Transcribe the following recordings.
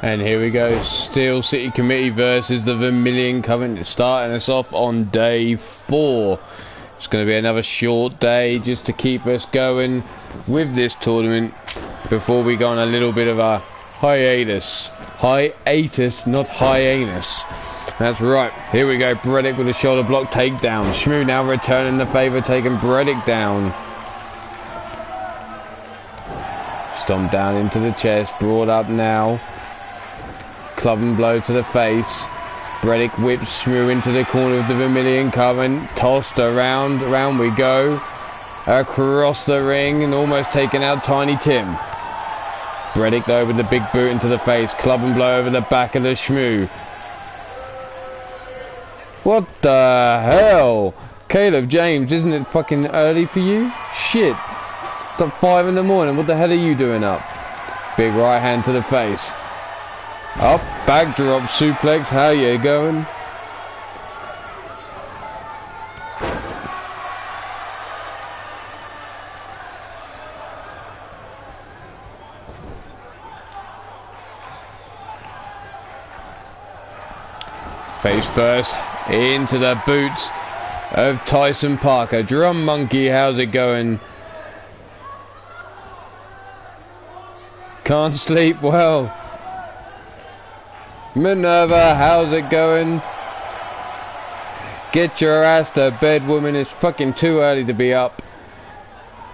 And here we go, Steel City Committee versus the Vermilion Covenant, starting us off on day 4. It's going to be another short day just to keep us going with this tournament before we go on a little bit of a hiatus. Hiatus, not hyenas. That's right. Here we go, Bredick with a shoulder block takedown. Shmoo now returning the favour, taking Bredick down. Stomp down into the chest, brought up now. Club and blow to the face. Bredick whips Shmoo into the corner of the Vermilion Covenant. Tossed around, round we go. Across the ring and almost taking out Tiny Tim. Bredick though with the big boot into the face. Club and blow over the back of the Shmoo. What the hell? Caleb James, isn't it fucking early for you? Shit. It's like 5 in the morning. What the hell are you doing up? Big right hand to the face. Up, backdrop suplex, how you going? Face first, into the boots of Tyson Parker. Drum Monkey, how's it going? Can't sleep well. Minerva, how's it going? Get your ass to bed, woman. It's fucking too early to be up.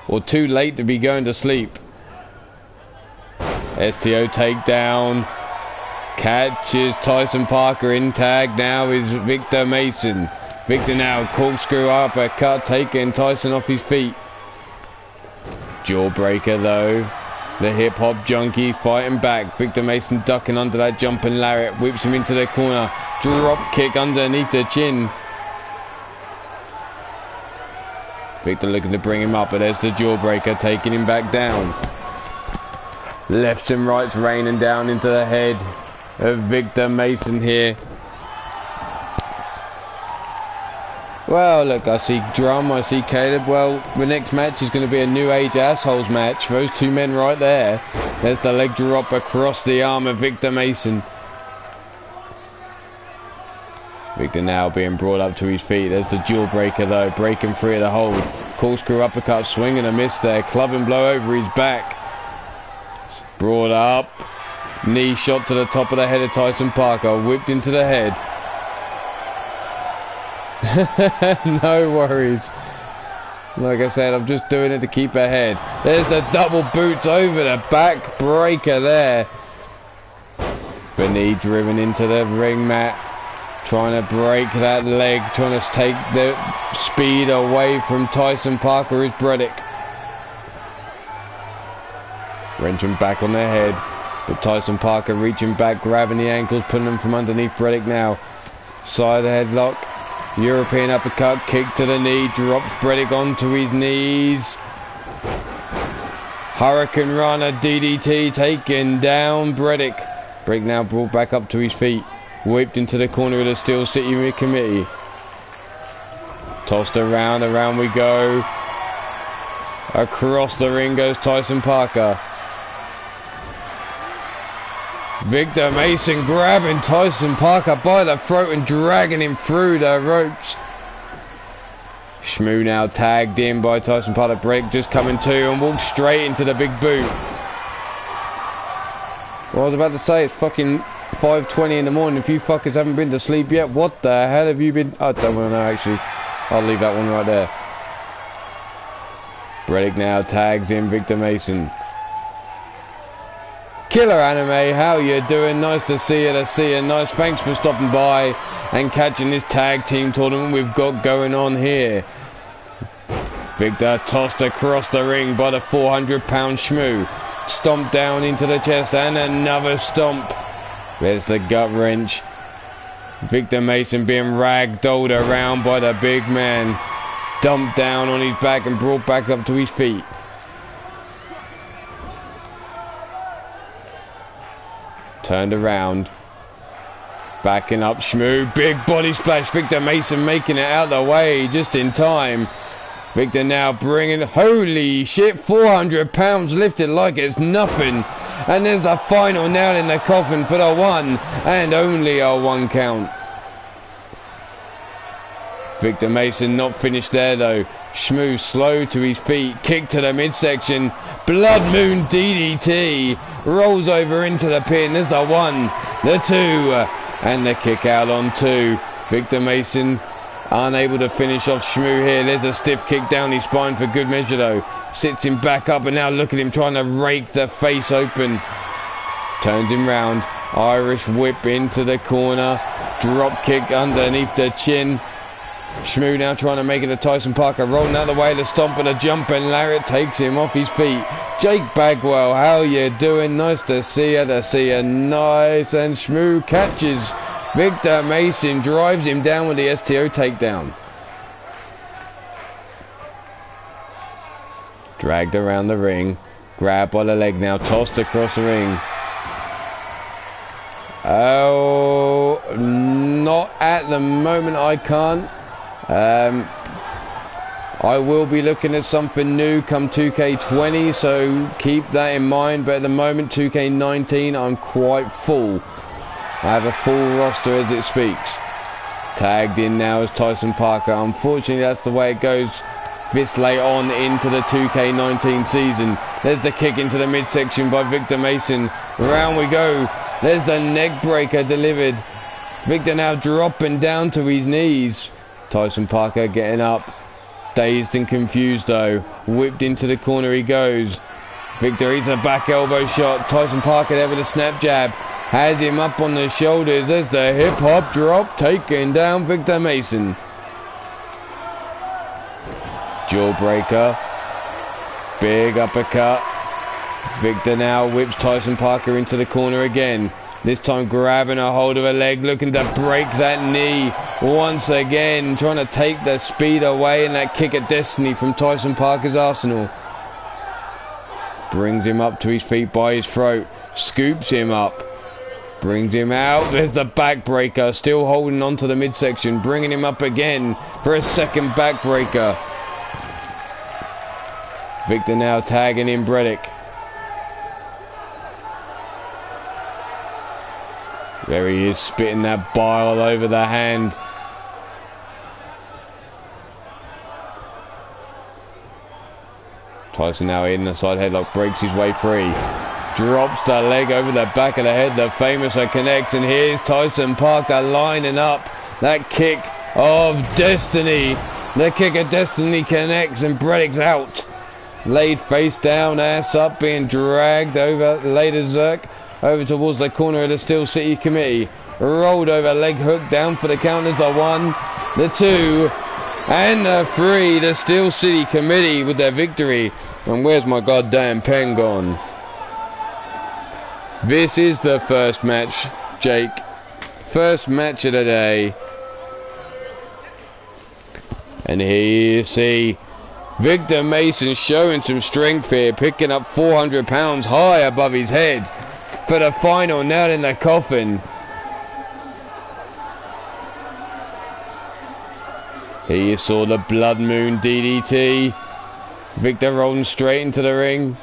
Or too late to be going to sleep. STO takedown. Catches Tyson Parker in tag. Now is Victor Mason. Victor now corkscrew uppercut, taking Tyson off his feet. Jawbreaker though. The hip-hop junkie fighting back. Victor Mason ducking under that jumping lariat. Whips him into the corner. Drop kick underneath the chin. Victor looking to bring him up, but there's the jawbreaker taking him back down. Lefts and rights raining down into the head of Victor Mason here. Well, look, I see Drum, I see Caleb. Well, the next match is going to be a New Age Assholes match. Those two men right there. There's the leg drop across the arm of Victor Mason. Victor now being brought up to his feet. There's the jawbreaker though, breaking free of the hold. Corkscrew uppercut, swing and a miss there. Club and blow over his back. Brought up. Knee shot to the top of the head of Tyson Parker. Whipped into the head. No worries. Like I said, I'm just doing it to keep ahead. There's the double boots over the back breaker there. The knee driven into the ring mat. Trying to break that leg. Trying to take the speed away from Tyson Parker is Bredick. Wrenching back on their head. But Tyson Parker reaching back, grabbing the ankles, putting them from underneath Bredick now. Side headlock. European uppercut, kick to the knee, drops Bredick onto his knees. Hurricane Runner DDT taken down Bredick. Bredick now brought back up to his feet. Whipped into the corner of the Steel City Committee. Tossed around, around we go. Across the ring goes Tyson Parker. Victor Mason grabbing Tyson Parker by the throat and dragging him through the ropes. Shmoo now tagged in by Tyson Parker. Bredick just coming to and walks straight into the big boot. Well, I was about to say, it's fucking 5:20 in the morning. If you fuckers haven't been to sleep yet, what the hell have you been? I don't want to know actually. I'll leave that one right there. Bredick now tags in Victor Mason. Killer Anime, how you doing? Nice to see you, Nice, thanks for stopping by and catching this tag team tournament we've got going on here. Victor tossed across the ring by the 400-pound Shmoo. Stomped down into the chest and another stomp. There's the gut wrench. Victor Mason being ragdolled around by the big man. Dumped down on his back and brought back up to his feet. Turned around. Backing up Shmoo. Big body splash. Victor Mason making it out the way just in time. Victor now bringing, holy shit, 400 pounds lifted like it's nothing. And there's the final nail in the coffin for the one and only a 1 count. Victor Mason not finished there though. Shmoo slow to his feet, kick to the midsection, Blood Moon DDT, rolls over into the pin. There's the 1, the 2, and the kick out on 2. Victor Mason unable to finish off Shmoo here. There's a stiff kick down his spine for good measure though. Sits him back up, and now look at him trying to rake the face open. Turns him round. Irish whip into the corner. Drop kick underneath the chin. Shmoo now trying to make it a Tyson Parker. Rolling out of the way, the stomp and a jump, and Lariat takes him off his feet. Jake Bagwell, how you doing? Nice to see you. Nice. And Shmoo catches Victor Mason, drives him down with the STO takedown. Dragged around the ring. Grabbed by the leg now. Tossed across the ring. Oh, not at the moment. I can't. I will be looking at something new come 2K20, so keep that in mind. But at the moment, 2K19, I'm quite full. I have a full roster as it speaks. Tagged in now as Tyson Parker. Unfortunately, that's the way it goes this late on into the 2K19 season. There's the kick into the midsection by Victor Mason. Round we go. There's the neck breaker delivered. Victor now dropping down to his knees. Tyson Parker getting up. Dazed and confused though. Whipped into the corner he goes. Victor eats a back elbow shot. Tyson Parker there with a snap jab. Has him up on the shoulders. There's the hip hop drop. Taking down Victor Mason. Jawbreaker. Big uppercut. Victor now whips Tyson Parker into the corner again. This time grabbing a hold of a leg, looking to break that knee once again, trying to take the speed away, and that kick of destiny from Tyson Parker's arsenal. Brings him up to his feet by his throat, scoops him up, brings him out. There's the backbreaker, still holding on to the midsection, bringing him up again for a second backbreaker. Victor now tagging in Bredick. There he is, spitting that bile over the hand. Tyson now in the side headlock, breaks his way free. Drops the leg over the back of the head. The famouser connects, and here's Tyson Parker lining up that kick of destiny. The kick of destiny connects, and Bredick's out. Laid face down, ass up, being dragged over later Zerk. Over towards the corner of the Steel City Committee. Rolled over, leg hook down for the counters. The 1, the 2, and the 3. The Steel City Committee with their victory. And where's my goddamn pen gone? This is the first match, Jake. First match of the day. And here you see Victor Mason showing some strength here, picking up 400 pounds high above his head. For the final nail in the coffin. Here you saw the Blood Moon DDT. Victor rolling straight into the ring.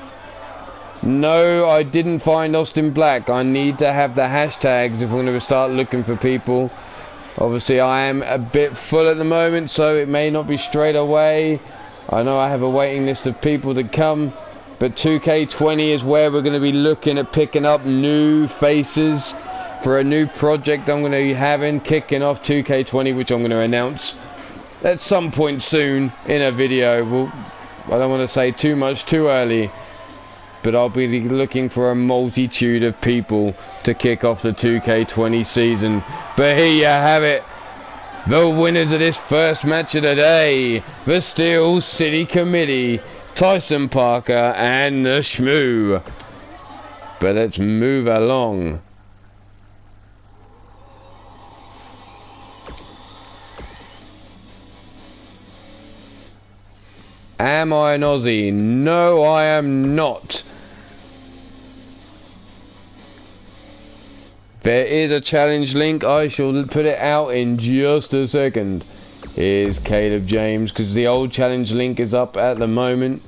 No, I didn't find Austin Black. I need to have the hashtags if we're going to start looking for people. Obviously, I am a bit full at the moment, so it may not be straight away. I know I have a waiting list of people to come. But 2K20 is where we're going to be looking at picking up new faces for a new project I'm going to be having, kicking off 2K20, which I'm going to announce at some point soon in a video. I don't want to say too much too early, but I'll be looking for a multitude of people to kick off the 2K20 season. But here you have it. The winners of this first match of the day, the Steel City Committee. Tyson Parker and the Shmoo. But let's move along. Am I an Aussie? No, I am not. There is a challenge link. I shall put it out in just a second. Here's Caleb James, because the old challenge link is up at the moment.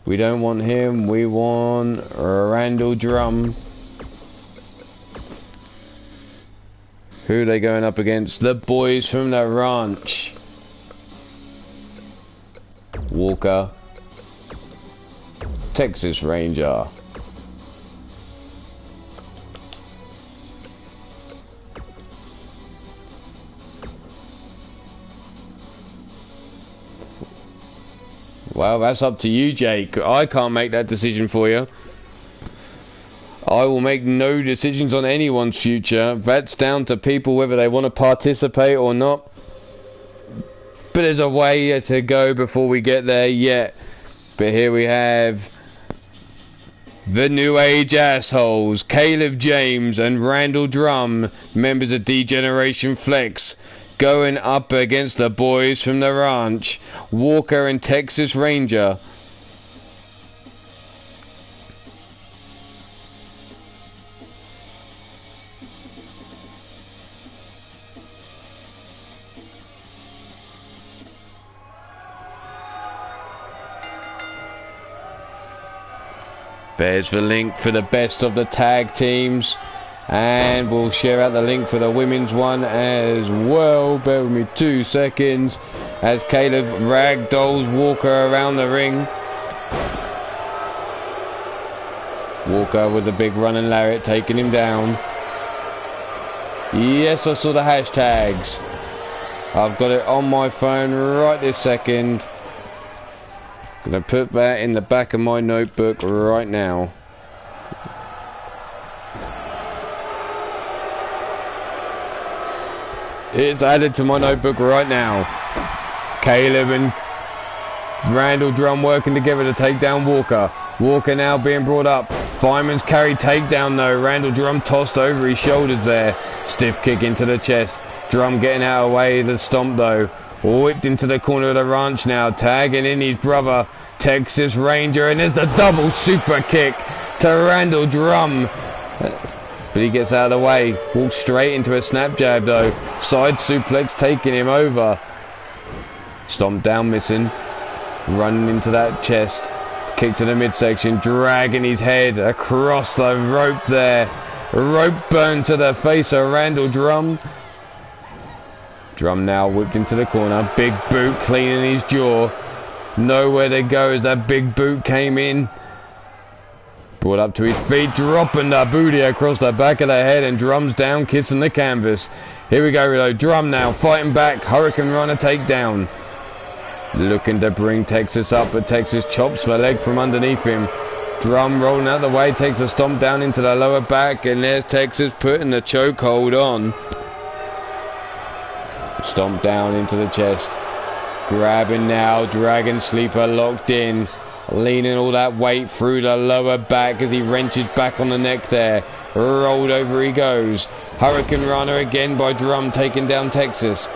We don't want him. We want Randall Drum. Who are they going up against? The boys from the ranch. Walker. Texas Ranger. Well, that's up to you, Jake. I can't make that decision for you. I will make no decisions on anyone's future. That's down to people whether they want to participate or not. But there's a way to go before we get there yet. But here we have the New Age assholes, Caleb James and Randall Drum, members of D-Generation Flex, going up against the boys from the ranch, Walker and Texas Ranger. There's the link for the best of the tag teams, and we'll share out the link for the women's one as well. Bear with me 2 seconds as Caleb ragdolls Walker around the ring. Walker with a big running lariat taking him down. Yes, I saw the hashtags. I've got it on my phone right this second. Gonna put that in the back of my notebook right now. It's added to my notebook right now. Caleb and Randall Drum working together to take down Walker. Walker now being brought up. Fireman's carry takedown though. Randall Drum tossed over his shoulders there. Stiff kick into the chest. Drum getting out of the way of the stomp though. Whipped into the corner of the ranch now. Tagging in his brother, Texas Ranger. And there's the double super kick to Randall Drum. But he gets out of the way. Walks straight into a snap jab though. Side suplex taking him over. Stomp down missing. Running into that chest. Kick to the midsection. Dragging his head across the rope there. Rope burn to the face of Randall Drum. Drum now whipped into the corner. Big boot cleaning his jaw. Nowhere to go as that big boot came in. Brought up to his feet, dropping the booty across the back of the head, and Drum's down, kissing the canvas. Here we go, though. Drum now fighting back. Hurricane Runner takedown. Looking to bring Texas up, but Texas chops the leg from underneath him. Drum rolling out the way, takes a stomp down into the lower back, and there's Texas putting the chokehold on. Stomp down into the chest. Grabbing now, Dragon Sleeper locked in. Leaning all that weight through the lower back as he wrenches back on the neck there. Rolled over he goes. Hurricane Runner again by Drum, taking down Texas.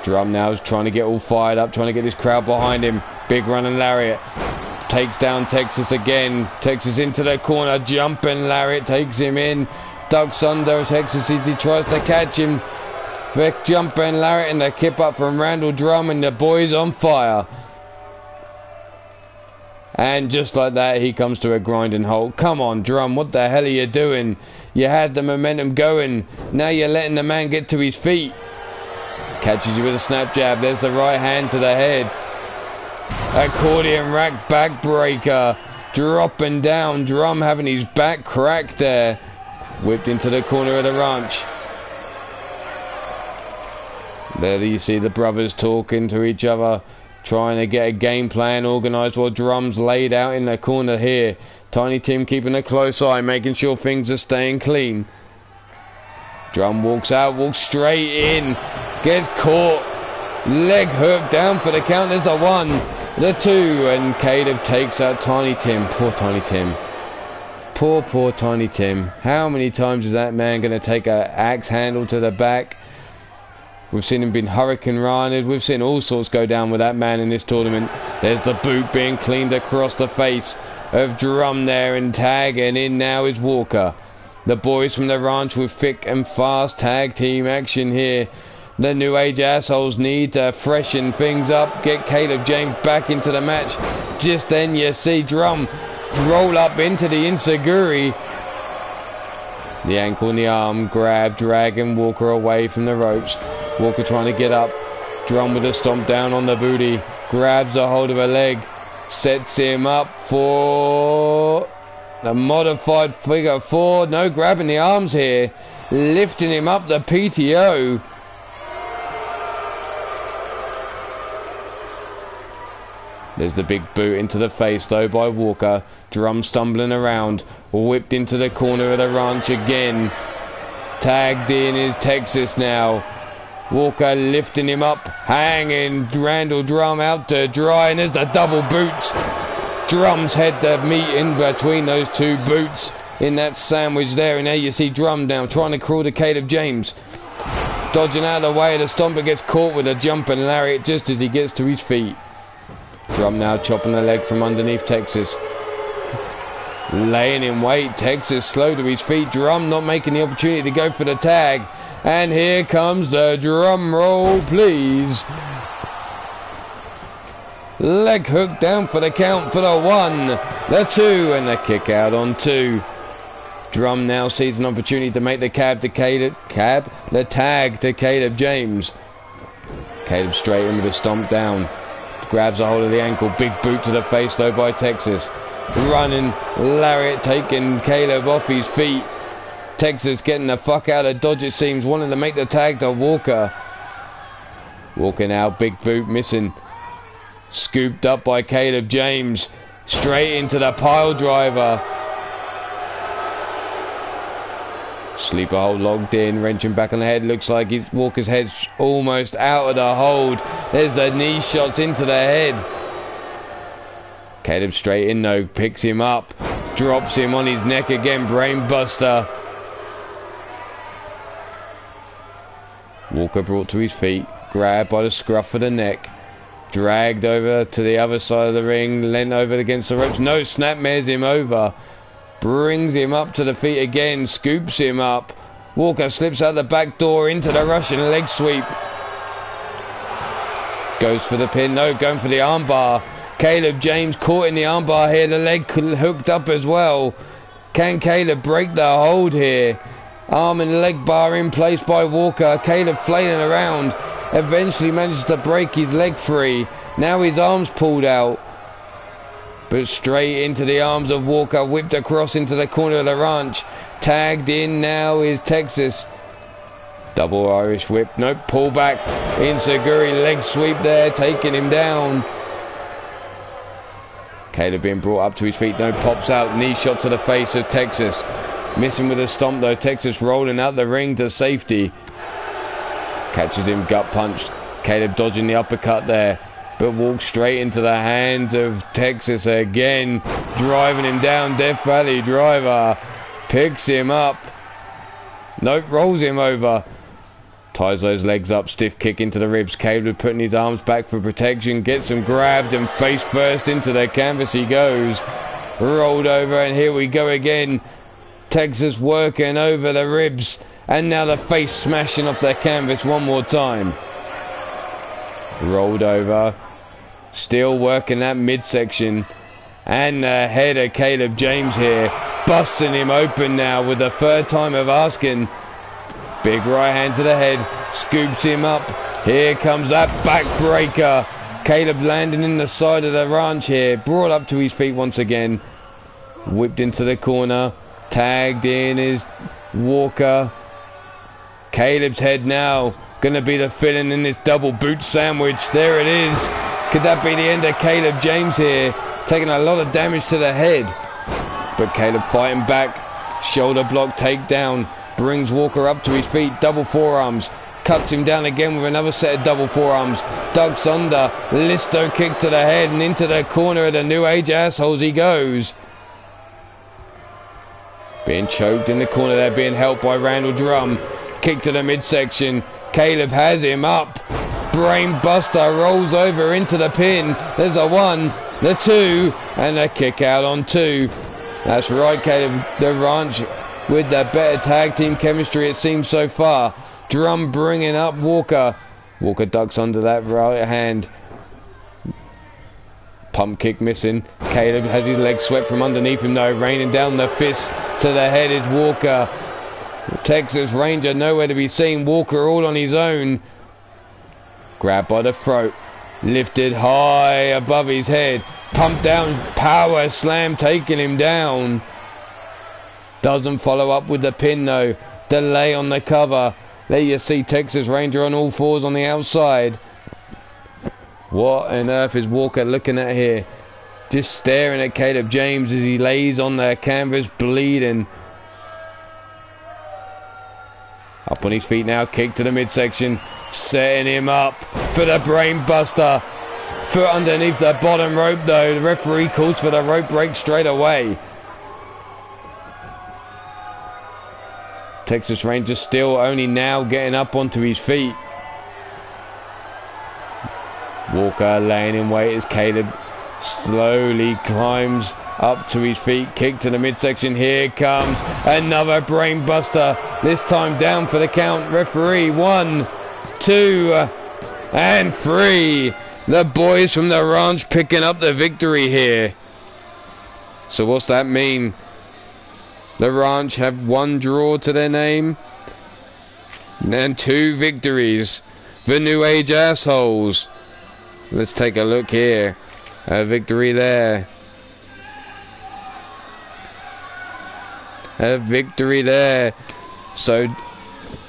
Drum now is trying to get all fired up, trying to get this crowd behind him. Big running lariat. Takes down Texas again. Texas into the corner, jumping lariat, takes him in. Ducks under Texas as he tries to catch him. Big jumping lariat and the kip up from Randall Drum, and the boys on fire. And just like that, he comes to a grinding halt. Come on, Drum, what the hell are you doing? You had the momentum going. Now you're letting the man get to his feet. Catches you with a snap jab. There's the right hand to the head. Accordion rack backbreaker. Dropping down. Drum having his back cracked there. Whipped into the corner of the ranch. There you see the brothers talking to each other, trying to get a game plan organised while Drum's laid out in the corner here. Tiny Tim keeping a close eye, making sure things are staying clean. Drum walks out, walks straight in, gets caught. Leg hook down for the count. There's the 1, the 2, and Caleb takes out Tiny Tim. Poor Tiny Tim. Poor Tiny Tim. How many times is that man going to take an axe handle to the back? We've seen him being hurricane runted. We've seen all sorts go down with that man in this tournament. There's the boot being cleaned across the face of Drum there, and tagging in now is Walker. The boys from the ranch with thick and fast tag team action here. The New Age assholes need to freshen things up, get Caleb James back into the match. Just then you see Drum roll up into the Insaguri. The ankle and the arm grab, dragging Walker away from the ropes. Walker trying to get up. Drum with a stomp down on the booty. Grabs a hold of a leg. Sets him up for the modified figure 4. No grabbing the arms here. Lifting him up the PTO. There's the big boot into the face though by Walker. Drum stumbling around. Whipped into the corner of the ranch again. Tagged in is Texas now. Walker lifting him up. Hanging Randall Drum out to dry. And there's the double boots. Drum's head to meet in between those two boots. In that sandwich there. And there you see Drum now trying to crawl to Caleb James. Dodging out of the way. The stomper gets caught with a jumping lariat just as he gets to his feet. Drum now chopping the leg from underneath Texas. Laying in wait. Texas slow to his feet. Drum not making the opportunity to go for the tag. And here comes the drum roll, please. Leg hook down for the count for the 1, the 2, and the kick out on 2. Drum now sees an opportunity to make the tag to Caleb James. Caleb straight in with a stomp down. Grabs a hold of the ankle. Big boot to the face though by Texas. Running lariat taking Caleb off his feet. Texas getting the fuck out of dodge it seems. Wanting to make the tag to Walker. Walker now. Big boot missing. Scooped up by Caleb James. Straight into the pile driver. Sleeper hold logged in, wrenching back on the head. Looks like Walker's head's almost out of the hold. There's the knee shots into the head. Caleb straight in though, picks him up, drops him on his neck again, brain buster. Walker brought to his feet, grabbed by the scruff of the neck, dragged over to the other side of the ring, leant over against the ropes. No, snapmares him over. Brings him up to the feet again, scoops him up. Walker slips out the back door into the Russian leg sweep. Goes for the pin, no, going for the armbar. Caleb James caught in the armbar here, the leg hooked up as well. Can Caleb break the hold here? Arm and leg bar in place by Walker. Caleb flailing around, eventually manages to break his leg free. Now his arm's pulled out. But straight into the arms of Walker, whipped across into the corner of the ranch. Tagged in now is Texas. Double Irish whip, nope, pull back. Insaguri leg sweep there, taking him down. Caleb being brought up to his feet, no, pops out, knee shot to the face of Texas. Missing with a stomp though, Texas rolling out the ring to safety. Catches him gut punched. Caleb dodging the uppercut there. But walks straight into the hands of Texas again. Driving him down, Death Valley driver. Picks him up. Nope, rolls him over. Ties those legs up, stiff kick into the ribs. Caleb putting his arms back for protection. Gets him grabbed and face first into the canvas he goes. Rolled over and here we go again. Texas working over the ribs. And now the face smashing off the canvas one more time. Rolled over. Still working that midsection. And the head of Caleb James here. Busting him open now with the third time of asking. Big right hand to the head. Scoops him up. Here comes that backbreaker. Caleb landing in the side of the ranch here. Brought up to his feet once again. Whipped into the corner. Tagged in is Walker. Caleb's head now. Going to be the filling in this double boot sandwich. There it is. Could that be the end of Caleb James here? Taking a lot of damage to the head. But Caleb fighting back. Shoulder block takedown. Brings Walker up to his feet. Double forearms. Cuts him down again with another set of double forearms. Ducks under. Listo kick to the head. And into the corner of the New Age assholes he goes. Being choked in the corner there. Being helped by Randall Drum. Kick to the midsection. Caleb has him up. Brain buster rolls over into the pin. There's the 1, the 2, and the kick out on 2. That's right, Caleb. The ranch with the better tag team chemistry it seems so far. Drum bringing up Walker. Walker ducks under that right hand. Pump kick missing. Caleb has his leg swept from underneath him though. Raining down the fist to the head is Walker. Texas Ranger nowhere to be seen. Walker all on his own. Grabbed by the throat. Lifted high above his head. Pumped down. Power slam taking him down. Doesn't follow up with the pin though. Delay on the cover. There you see Texas Ranger on all fours on the outside. What on earth is Walker looking at here? Just staring at Caleb James as he lays on the canvas bleeding. Up on his feet now, kick to the midsection. Setting him up for the brain buster. Foot underneath the bottom rope though. The referee calls for the rope break straight away. Texas Ranger still only now getting up onto his feet. Walker laying in wait as Caleb slowly climbs up to his feet. Kick to the midsection. Here comes another brain buster. This time down for the count. Referee 1, 2, and 3. The boys from the ranch picking up the victory here. So what's that mean? The ranch have 1 draw to their name and 2 victories. The New Age assholes. Let's take a look here. A victory there. A victory there. So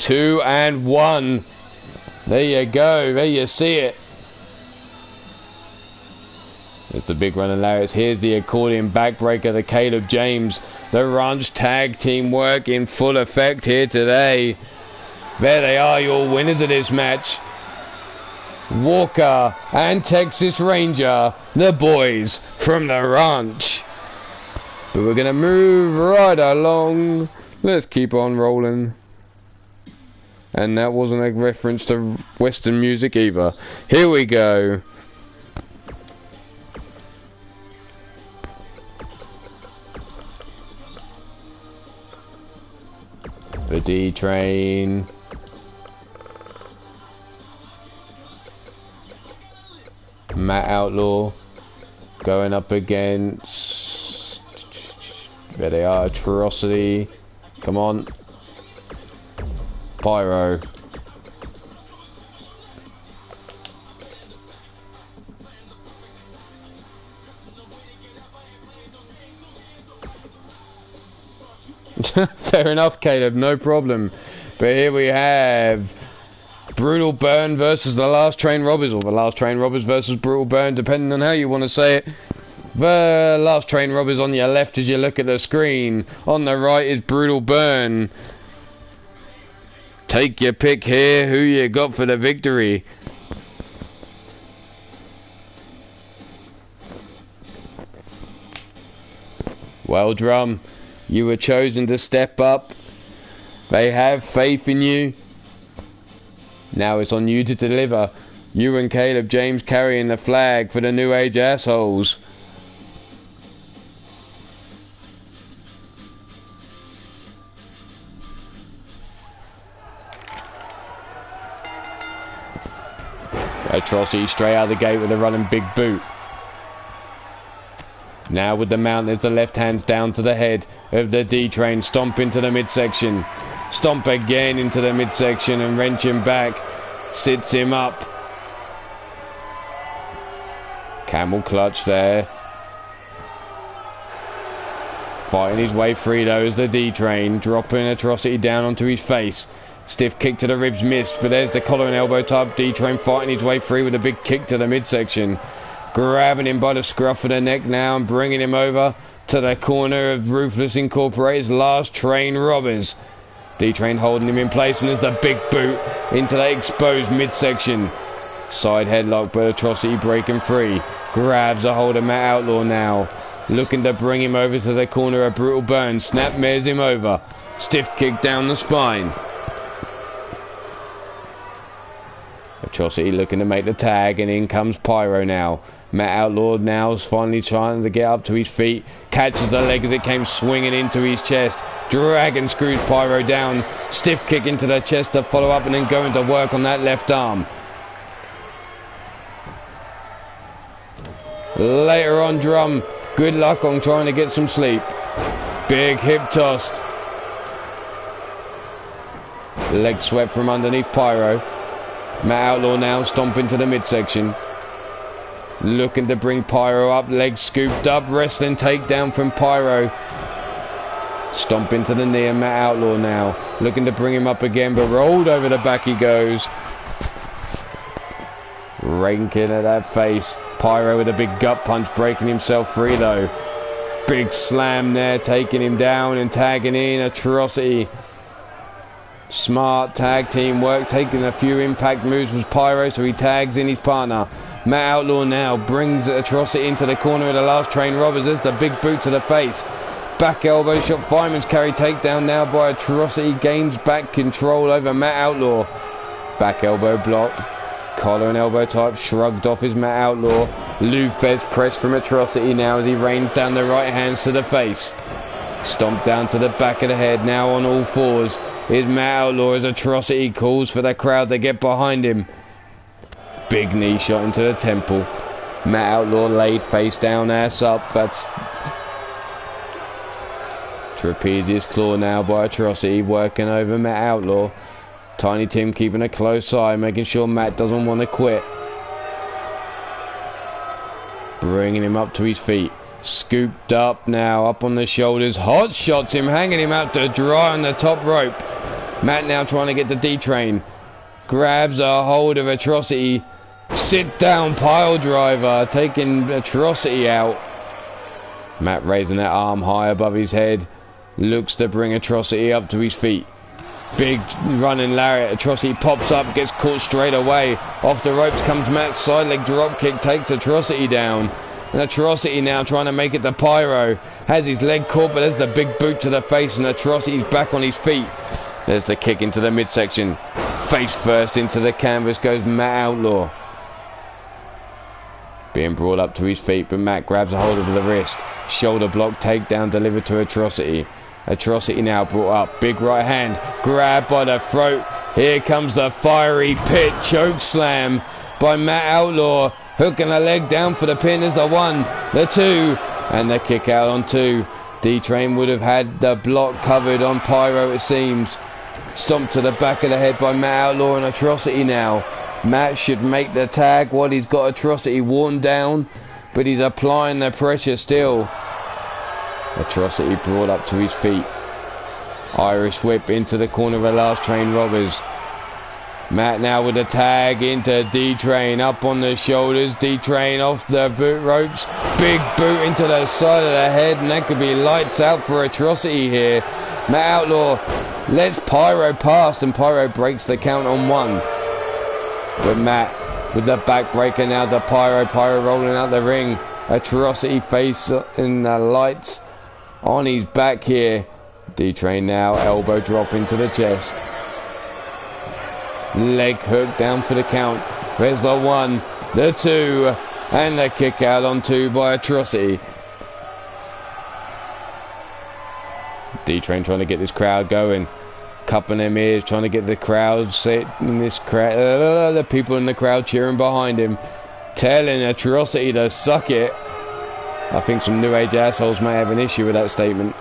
2 and 1. There you go. There you see it. There's the big run of Lariats. Here's the accordion backbreaker, the Caleb James. The Ranch tag team work in full effect here today. There they are, your winners of this match. Walker and Texas Ranger, the boys from the ranch. But we're going to move right along. Let's keep on rolling. And that wasn't a reference to Western music either. Here we go. The D train. Matt Outlaw going up against, there they are, Atrocity. Come on. Pyro. Fair enough, Caleb, no problem. But here we have Brutal Burn versus the Last Train Robbers, or the Last Train Robbers versus Brutal Burn, depending on how you want to say it. The Last Train Robbers on your left as you look at the screen. On the right is Brutal Burn. Take your pick here, who you got for the victory. Well, Drum, you were chosen to step up. They have faith in you. Now it's on you to deliver. You and Caleb James carrying the flag for the New Age assholes. Atrocity straight out of the gate with a running big boot. Now with the mount, there's the left hands down to the head of the D-Train. Stomp into the midsection. Stomp again into the midsection and wrench him back. Sits him up. Camel clutch there. Fighting his way free though as the D-Train. Dropping Atrocity down onto his face. Stiff kick to the ribs missed, but there's the collar and elbow type. D-Train fighting his way free with a big kick to the midsection. Grabbing him by the scruff of the neck now and bringing him over to the corner of Ruthless Incorporated's Last Train Robbers. D-Train holding him in place, and there's the big boot into the exposed midsection. Side headlock, but Atrocity breaking free. Grabs a hold of Matt Outlaw now. Looking to bring him over to the corner of Brutal Burn. Snapmares him over. Stiff kick down the spine. Atrocity looking to make the tag, and in comes Pyro now. Matt Outlaw now is finally trying to get up to his feet. Catches the leg as it came swinging into his chest. Dragon screws Pyro down. Stiff kick into the chest to follow up, and then going to work on that left arm. Later on, Drum, good luck on trying to get some sleep. Big hip tossed. Leg swept from underneath Pyro. Matt Outlaw now stomping to the midsection. Looking to bring Pyro up. Leg scooped up. Wrestling takedown from Pyro. Stomp into the knee, and Matt Outlaw now. Looking to bring him up again, but rolled over the back he goes. Ranking at that face. Pyro with a big gut punch, breaking himself free though. Big slam there, taking him down and tagging in Atrocity. Smart tag team work, taking a few impact moves with Pyro, so he tags in his partner. Matt Outlaw now brings Atrocity into the corner of the last train robbers. There's the big boot to the face. Back elbow shot, fireman's carry takedown now by Atrocity. Gains back control over Matt Outlaw. Back elbow blocked. Collar and elbow type shrugged off his Matt Outlaw. Lou Fez press from Atrocity now as he rains down the right hands to the face. Stomp down to the back of the head, now on all fours is Matt Outlaw as Atrocity calls for the crowd to get behind him. Big knee shot into the temple. Matt Outlaw laid face down, ass up. That's trapezius claw now by Atrocity, working over Matt Outlaw. Tiny Tim keeping a close eye, making sure Matt doesn't want to quit. Bringing him up to his feet. Scooped up now, up on the shoulders. Hot shots him, hanging him out to dry on the top rope. Matt now trying to get the D-Train. Grabs a hold of Atrocity. Sit down pile driver, taking Atrocity out. Matt raising that arm high above his head. Looks to bring Atrocity up to his feet. Big running lariat. Atrocity pops up, gets caught straight away. Off the ropes comes Matt's side leg drop kick, takes Atrocity down. And Atrocity now trying to make it to Pyro. Has his leg caught, but there's the big boot to the face, and Atrocity's back on his feet. There's the kick into the midsection. Face first into the canvas goes Matt Outlaw. Being brought up to his feet, but Matt grabs a hold of the wrist. Shoulder block takedown delivered to Atrocity. Atrocity now brought up. Big right hand. Grab by the throat. Here comes the fiery pit choke slam by Matt Outlaw. Hooking a leg down for the pin. There's the 1, the 2, and the kick out on 2. D-Train would have had the block covered on Pyro, it seems. Stomped to the back of the head by Matt Outlaw, and Atrocity now. Matt should make the tag while he's got Atrocity worn down, but he's applying the pressure still. Atrocity brought up to his feet. Irish whip into the corner of the last train robbers. Matt now with a tag into D-Train, up on the shoulders. D-Train off the boot ropes. Big boot into the side of the head, and that could be lights out for Atrocity here. Matt Outlaw lets Pyro past, and Pyro breaks the count on 1. But Matt with the backbreaker now to Pyro. Pyro rolling out the ring. Atrocity face in the lights on his back here. D-Train now elbow drop into the chest. Leg hook down for the count. There's the 1, the 2, and the kick out on 2 by Atrocity. D-Train trying to get this crowd going. Cupping them ears, trying to get the crowd set in this crowd. The people in the crowd cheering behind him. Telling Atrocity to suck it. I think some new age assholes may have an issue with that statement.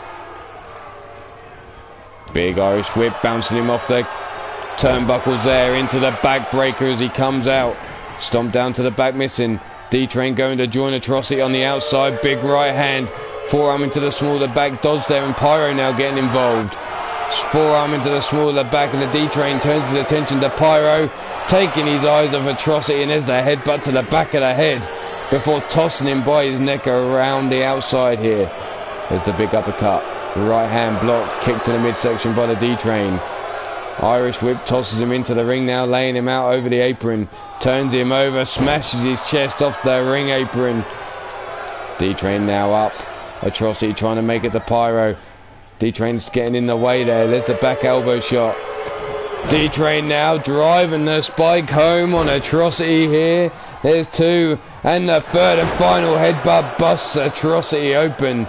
Big Irish whip bouncing him off the turnbuckles there into the backbreaker as he comes out. Stomp down to the back, missing. D-Train going to join Atrocity on the outside. Big right hand. Forearm into the small of the back. Dodge there, and Pyro now getting involved. Forearm into the small of the back, and the D-Train turns his attention to Pyro, taking his eyes off Atrocity, and there's the headbutt to the back of the head before tossing him by his neck around the outside here. There's the big uppercut. Right hand block, kick to the midsection by the D-Train. Irish whip tosses him into the ring now, laying him out over the apron. Turns him over, smashes his chest off the ring apron. D-Train now up. Atrocity trying to make it to Pyro. D-Train's getting in the way there. There's the back elbow shot. D-Train now driving the spike home on Atrocity here. There's 2, and the third and final headbutt busts Atrocity open.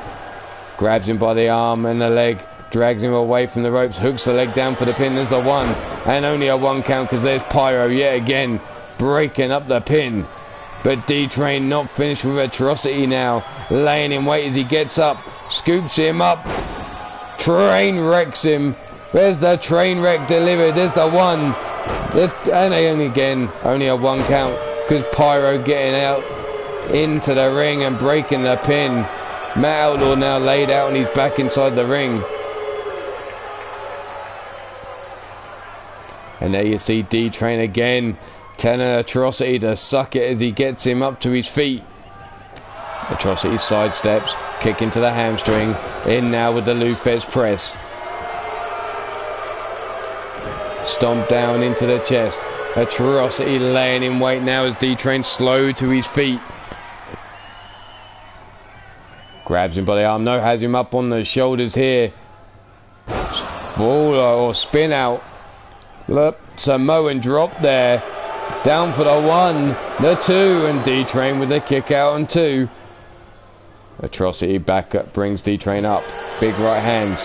Grabs him by the arm and the leg, drags him away from the ropes, hooks the leg down for the pin. There's the 1, and only a 1 count because there's Pyro yet again, breaking up the pin. But D-Train not finished with Atrocity now, laying in wait as he gets up, scoops him up, train wrecks him. There's the train wreck delivered. There's the 1. And only a 1 count because Pyro getting out into the ring and breaking the pin. Matt Outlaw now laid out and he's back inside the ring. And there you see D-Train again, telling Atrocity to suck it as he gets him up to his feet. Atrocity sidesteps, kick into the hamstring, in now with the Lufez press. Stomp down into the chest. Atrocity laying in wait now as D-Train slow to his feet. Grabs him by the arm, has him up on the shoulders here. Fall or spin out. Look, Samoan drop there. Down for the 1, the 2, and D-Train with a kick out on 2. Atrocity back up, brings D-Train up. Big right hands.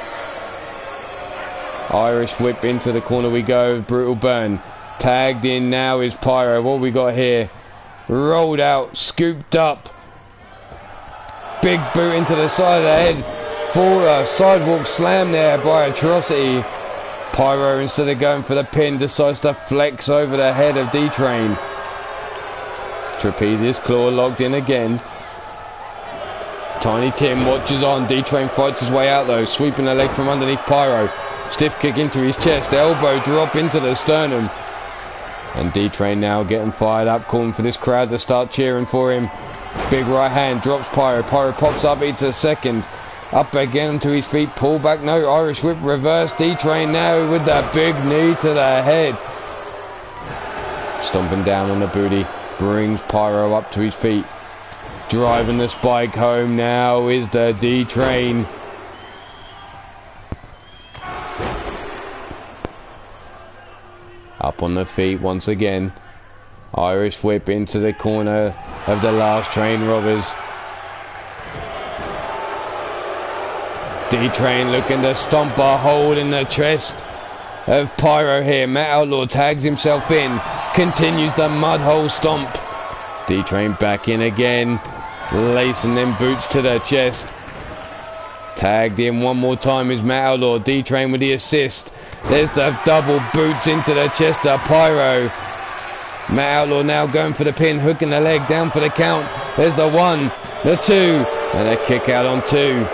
Irish whip into the corner we go. Brutal burn. Tagged in now is Pyro. What we got here? Rolled out, scooped up. Big boot into the side of the head. Sidewalk slam there by Atrocity. Pyro, instead of going for the pin, decides to flex over the head of D-Train. Trapezius claw locked in again. Tiny Tim watches on. D-Train fights his way out though, sweeping the leg from underneath Pyro. Stiff kick into his chest, elbow drop into the sternum. And D-Train now getting fired up, calling for this crowd to start cheering for him. Big right hand, drops Pyro. Pyro pops up, eats a second. Up again to his feet, pull back, no, Irish whip, reverse. D-Train now with the big knee to the head. Stomping down on the booty, brings Pyro up to his feet. Driving the spike home now is the D-Train. Up on the feet once again. Irish whip into the corner of the last train robbers. D-Train looking to stomp a hole in the chest of Pyro here. Matt Outlaw tags himself in, continues the mud hole stomp. D-Train back in again, lacing them boots to the chest. Tagged in one more time is Matt Outlaw. D-Train with the assist. There's the double boots into the chest of Pyro. Matt Outlaw now going for the pin, hooking the leg down for the count. There's the 1, the 2, and a kick out on 2.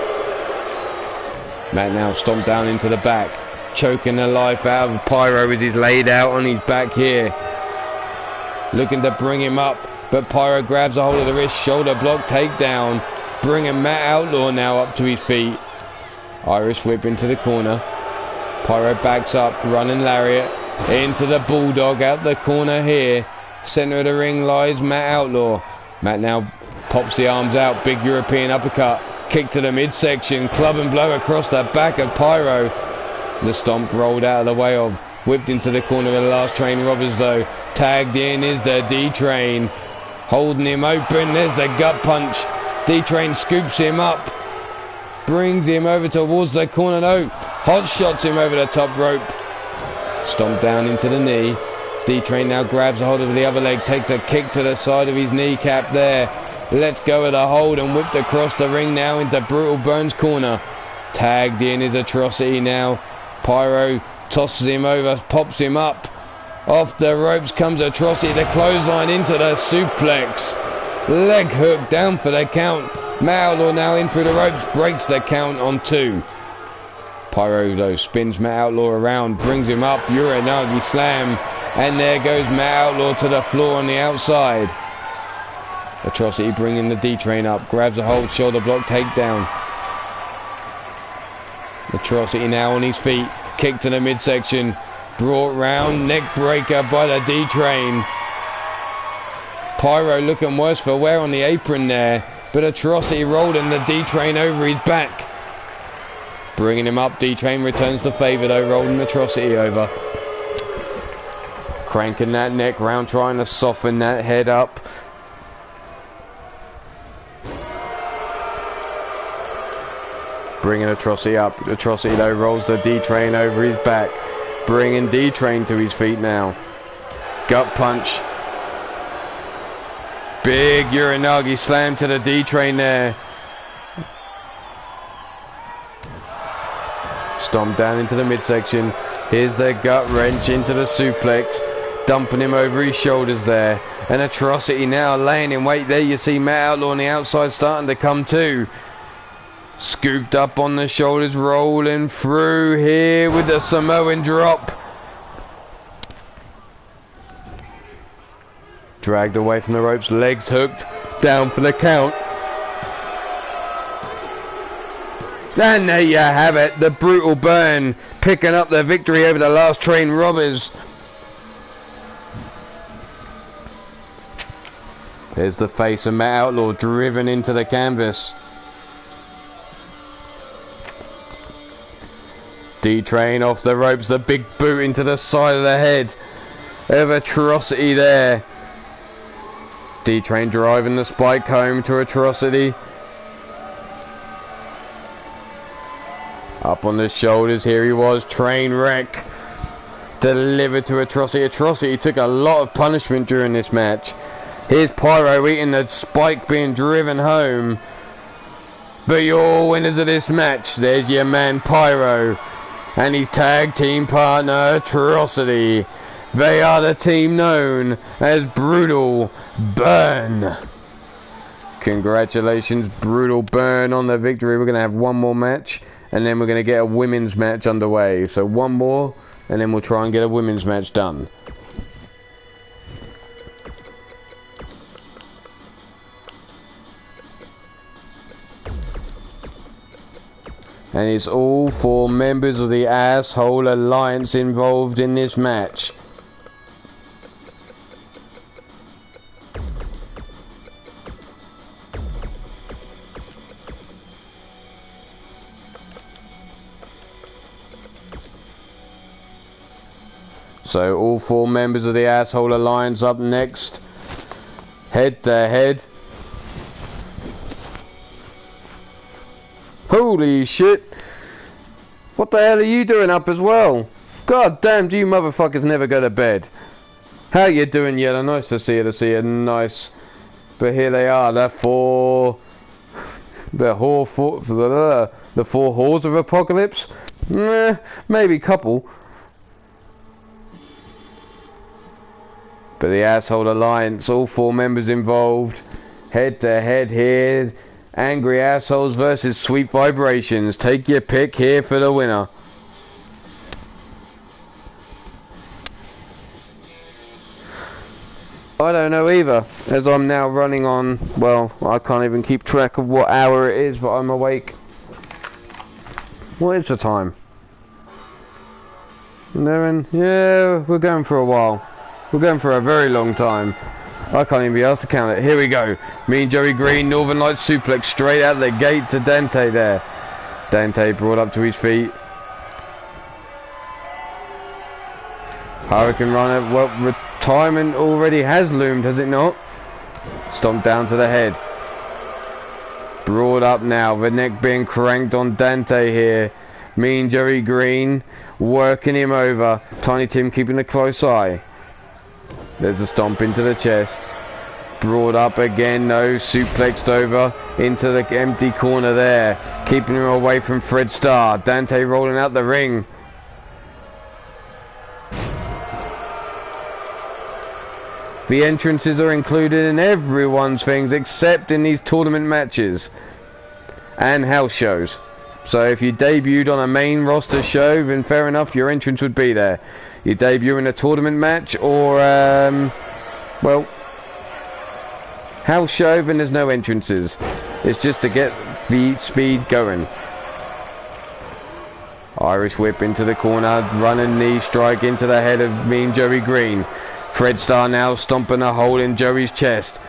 Matt now stomped down into the back, choking the life out of Pyro as he's laid out on his back here. Looking to bring him up, but Pyro grabs a hold of the wrist, shoulder block, takedown, bringing Matt Outlaw now up to his feet. Irish whip into the corner. Pyro backs up, running lariat into the bulldog out the corner here. Center of the ring lies Matt Outlaw. Matt now pops the arms out, big European uppercut, kick to the midsection, club and blow across the back of Pyro. The stomp rolled out of the way of, whipped into the corner of the last train robbers though. Tagged in is the D-Train, holding him open. There's the gut punch. D-Train scoops him up, brings him over towards the corner. No, hot shots him over the top rope. Stomp down into the knee. D-Train now grabs a hold of the other leg, takes a kick to the side of his kneecap there. Lets go of the hold and whipped across the ring now into Brutal Burns' corner. Tagged in is Atrocity now. Pyro tosses him over, pops him up. Off the ropes comes Atrocity, the clothesline into the suplex. Leg hook down for the count. Matt Outlaw now in through the ropes, breaks the count on 2. Pyro though spins Matt Outlaw around, brings him up, Uranagi slam, and there goes Matt Outlaw to the floor on the outside. Atrocity bringing the D-Train up, grabs a hold, shoulder block, takedown. Atrocity now on his feet, kick to the midsection, brought round, neck breaker by the D-Train. Pyro looking worse for wear on the apron there, but Atrocity rolling the D-Train over his back. Bringing him up, D-Train returns the favour though, rolling Atrocity over. Cranking that neck round, trying to soften that head up. Bringing Atrocity up. Atrocity though rolls the D-Train over his back. Bringing D-Train to his feet now. Gut punch. Big Uranagi slam to the D-Train there. Stomp down into the midsection. Here's the gut wrench into the suplex. Dumping him over his shoulders there. And Atrocity now laying in wait there. You see Matt Outlaw on the outside starting to come too. Scooped up on the shoulders, rolling through here with the Samoan drop. Dragged away from the ropes, legs hooked, down for the count. And there you have it, the brutal burn, picking up the victory over the last train robbers. There's the face of Matt Outlaw driven into the canvas. D-Train off the ropes, the big boot into the side of the head of Atrocity there. D-Train driving the spike home to Atrocity. Up on the shoulders, here he was, train wreck. Delivered to Atrocity. Atrocity took a lot of punishment during this match. Here's Pyro eating the spike being driven home. But your winners of this match, there's your man Pyro and his tag team partner Atrocity. They are the team known as Brutal Burn. Congratulations, Brutal Burn, on the victory. We're going to have one more match and then we're going to get a women's match underway. So one more and then we'll try and get a women's match done. And it's all 4 members of the Asshole Alliance involved in this match. So all 4 members of the Asshole Alliance up next. Head to head. Holy shit. What the hell are you doing up as well? God damn, do you motherfuckers never go to bed? How you doing, Yellow? Nice to see you, nice. But here they are, the 4 whores of Apocalypse? Maybe couple. But the Asshole Alliance, all 4 members involved. Head to head here. Angry Assholes versus Sweet Vibrations. Take your pick here for the winner. I don't know either, as I'm now running on, well, I can't even keep track of what hour it is, but I'm awake. What is the time? 11? Yeah, we're going for a while. We're going for a very long time. I can't even be asked to count it. Here we go. Mean Joey Green, Northern Lights suplex straight out the gate to Dante there. Dante brought up to his feet. Hurricane Runner, well, retirement already has loomed, has it not? Stomped down to the head. Brought up now, the neck being cranked on Dante here. Mean Joey Green working him over. Tiny Tim keeping a close eye. There's a stomp into the chest. Brought up again, no, suplexed over into the empty corner there. Keeping him away from Fred Starr. Dante rolling out the ring. The entrances are included in everyone's things except in these tournament matches and house shows. So if you debuted on a main roster show, then fair enough, your entrance would be there. You debut in a tournament match or, well, house show, then there's no entrances. It's just to get the speed going. Irish whip into the corner, running knee strike into the head of Mean Joey Green. Fred Starr now stomping a hole in Joey's chest.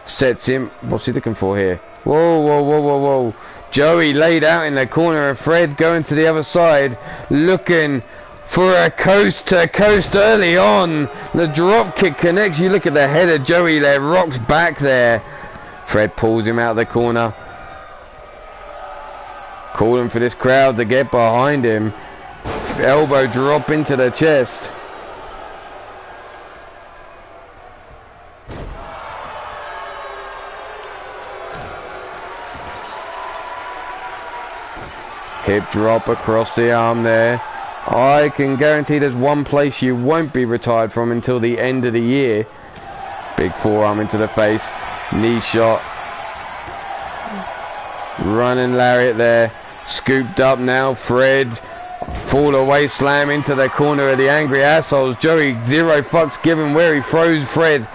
Sets him. What's he looking for here? Whoa, whoa, whoa, whoa, whoa. Joey laid out in the corner of Fred, going to the other side, looking for a coast to coast early on. The drop kick connects. You look at the head of Joey there, rocks back there. Fred pulls him out of the corner. Calling for this crowd to get behind him. Elbow drop into the chest. Hip drop across the arm there. I can guarantee there's one place you won't be retired from until the end of the year. Big forearm into the face. Knee shot. Running lariat there. Scooped up now. Fred. Fall away slam into the corner of the angry assholes. Joey, zero fucks given where he throws Fred.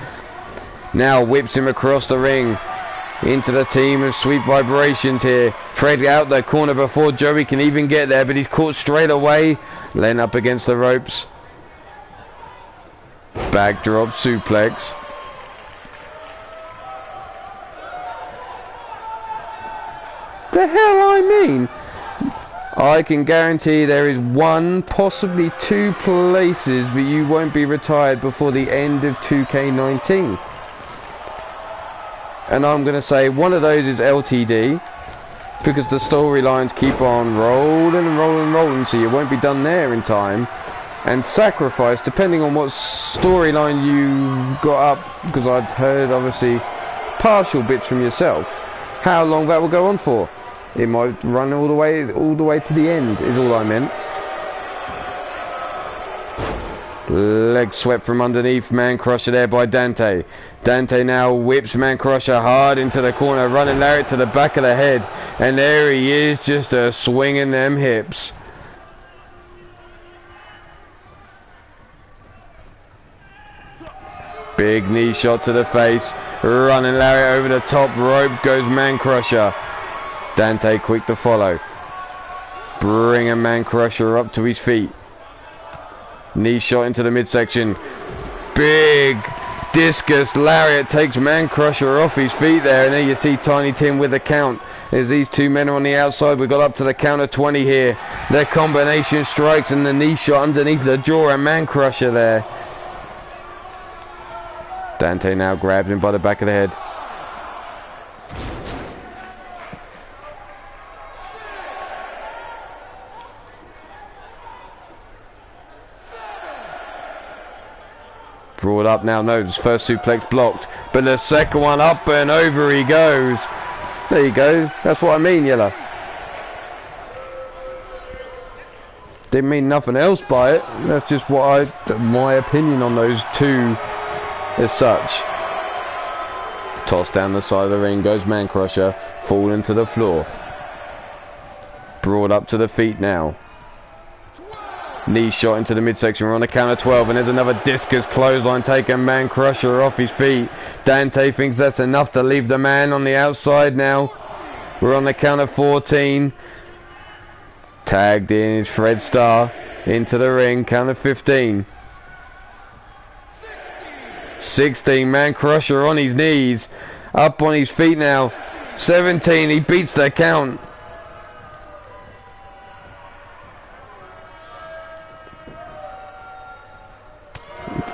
Now whips him across the ring. Into the team of sweet vibrations here. Fred out the corner before Joey can even get there, but he's caught straight away. Len up against the ropes. Backdrop suplex. The hell I mean? I can guarantee there is one, possibly two places that you won't be retired before the end of 2K19. And I'm going to say one of those is LTD, because the storylines keep on rolling and rolling and rolling, so you won't be done there in time. And Sacrifice, depending on what storyline you've got up, because I'd heard obviously partial bits from yourself, how long that will go on for. It might run all the way to the end, is all I meant. Leg swept from underneath, man crusher there by Dante. Dante now whips man crusher hard into the corner, running lariat to the back of the head, and there he is, just a swinging them hips. Big knee shot to the face, running lariat over the top rope goes man crusher. Dante quick to follow, bring a man crusher up to his feet. Knee shot into the midsection. Big discus lariat takes man crusher off his feet there, and there you see Tiny Tim with the count. As these two men are on the outside, we've got up to the count of 20 here. Their combination strikes and the knee shot underneath the jaw, and man crusher there. Dante now grabs him by the back of the head. Brought up now, no, this first suplex blocked, but the second one up and over he goes. There you go, that's what I mean, Yella. Didn't mean nothing else by it, that's just what my opinion on those two as such. Tossed down the side of the ring goes man crusher, falling to the floor. Brought up to the feet now. Knee shot into the midsection. We're on the count of 12, and there's another discus clothesline taking man crusher off his feet. Dante thinks that's enough to leave the man on the outside now. We're on the count of 14. Tagged in is Fred Starr into the ring. Count of 15. 16. Man crusher on his knees, up on his feet now. 17. He beats the count.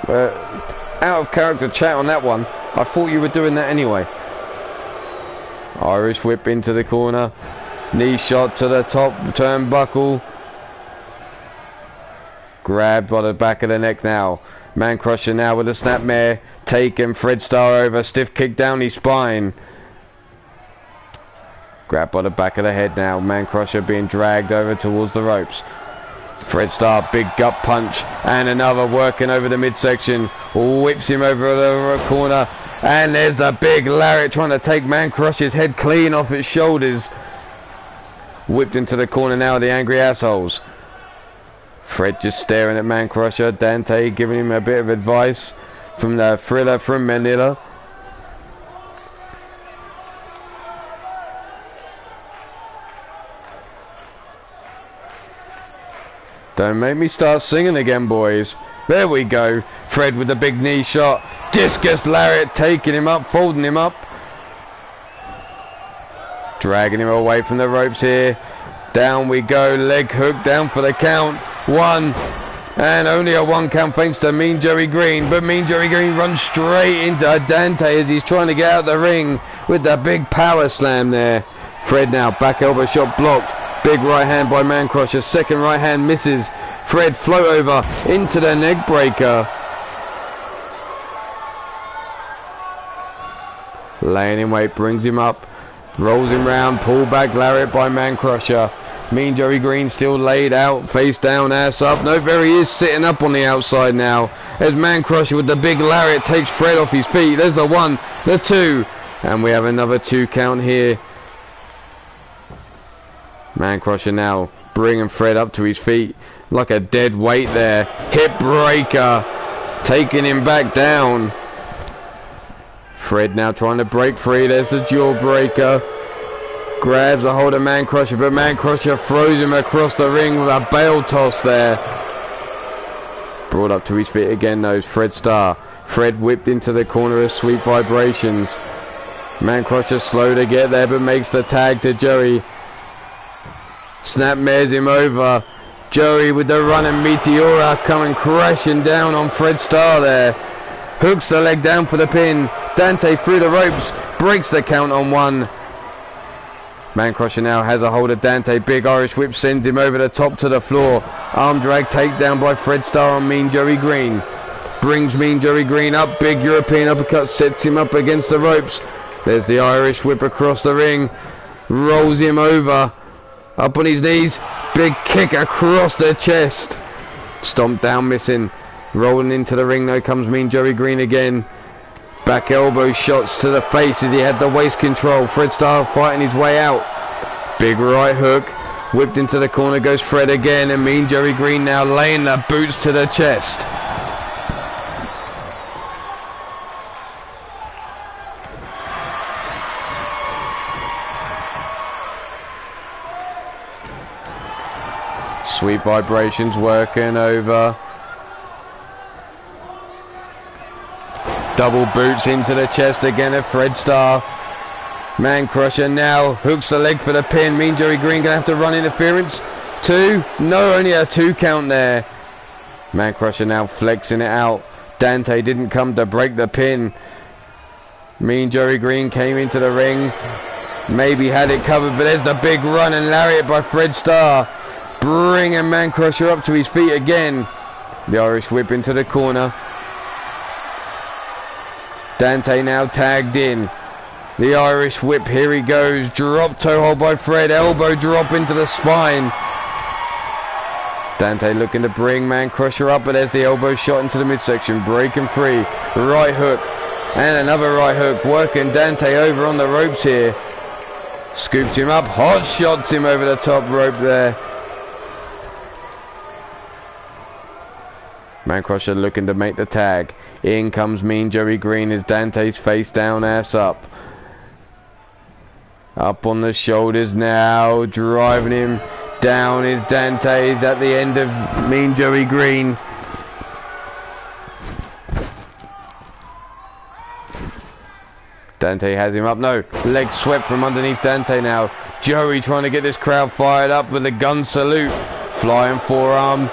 Out of character chat on that one. I thought you were doing that anyway. Irish whip into the corner. Knee shot to the top turnbuckle. Grabbed by the back of the neck now. Man crusher now with a snapmare. Taken Fred Starr over. Stiff kick down his spine. Grabbed by the back of the head now. Man crusher being dragged over towards the ropes. Fred Starr, big gut punch, and another working over the midsection, whips him over the corner, and there's the big lariat trying to take man crusher's head clean off its shoulders. Whipped into the corner now, the angry assholes. Fred just staring at man crusher. Dante giving him a bit of advice from the thriller from Manila. Don't make me start singing again, boys. There we go. Fred with the big knee shot. Discus lariat taking him up, folding him up. Dragging him away from the ropes here. Down we go. Leg hook down for the count. 1, And only a 1 count thanks to Mean Joey Green. But Mean Joey Green runs straight into Dante as he's trying to get out the ring with the big power slam there. Fred now, back elbow shot blocked. Big right hand by Man Crusher. Second right hand misses. Fred float over into the neck breaker. Laying in wait, brings him up. Rolls him round, pull back lariat by Man Crusher. Mean Joey Green still laid out, face down, ass up. No, there he is sitting up on the outside now. As Man Crusher with the big lariat takes Fred off his feet. There's the 1, the 2. And we have another 2 count here. Man Crusher now bringing Fred up to his feet like a dead weight there. Hip breaker, taking him back down. Fred now trying to break free. There's the jawbreaker. Grabs a hold of Man Crusher, but Man Crusher throws him across the ring with a bail toss there. Brought up to his feet again though, Fred Starr. Fred whipped into the corner of Sweet Vibrations. Man Crusher slow to get there, but makes the tag to Joey. Snapmares him over. Joey with the running Meteora coming crashing down on Fred Starr there. Hooks the leg down for the pin. Dante through the ropes, breaks the count on 1. Man Crusher now has a hold of Dante. Big Irish whip sends him over the top to the floor. Arm drag takedown by Fred Starr on Mean Joey Green. Brings Mean Joey Green up. Big European uppercut sets him up against the ropes. There's the Irish whip across the ring. Rolls him over. Up on his knees. Big kick across the chest. Stomp down missing. Rolling into the ring though comes Mean Joey Green again. Back elbow shots to the face as he had the waist control. Fred Starr fighting his way out. Big right hook. Whipped into the corner goes Fred again. And Mean Joey Green now laying the boots to the chest. Sweet Vibrations working over. Double boots into the chest again of Fred Starr. Man Crusher now hooks the leg for the pin. Mean Joey Green gonna have to run interference. 2, no, only a 2 count there. Man Crusher now flexing it out. Dante didn't come to break the pin. Mean Joey Green came into the ring. Maybe had it covered, but there's the big run and lariat by Fred Starr. Bringing Man Crusher up to his feet again. The Irish whip into the corner. Dante now tagged in. The Irish whip, here he goes. Drop toe hold by Fred. Elbow drop into the spine. Dante looking to bring Man Crusher up, but there's the elbow shot into the midsection. Breaking free. Right hook. And another right hook. Working Dante over on the ropes here. Scoops him up. Hot shots him over the top rope there. Man Crusher looking to make the tag. In comes Mean Joey Green as Dante's face down, ass up. Up on the shoulders now. Driving him down is Dante. He's at the end of Mean Joey Green. Dante has him up. No, leg swept from underneath Dante now. Joey trying to get this crowd fired up with a gun salute. Flying forearm.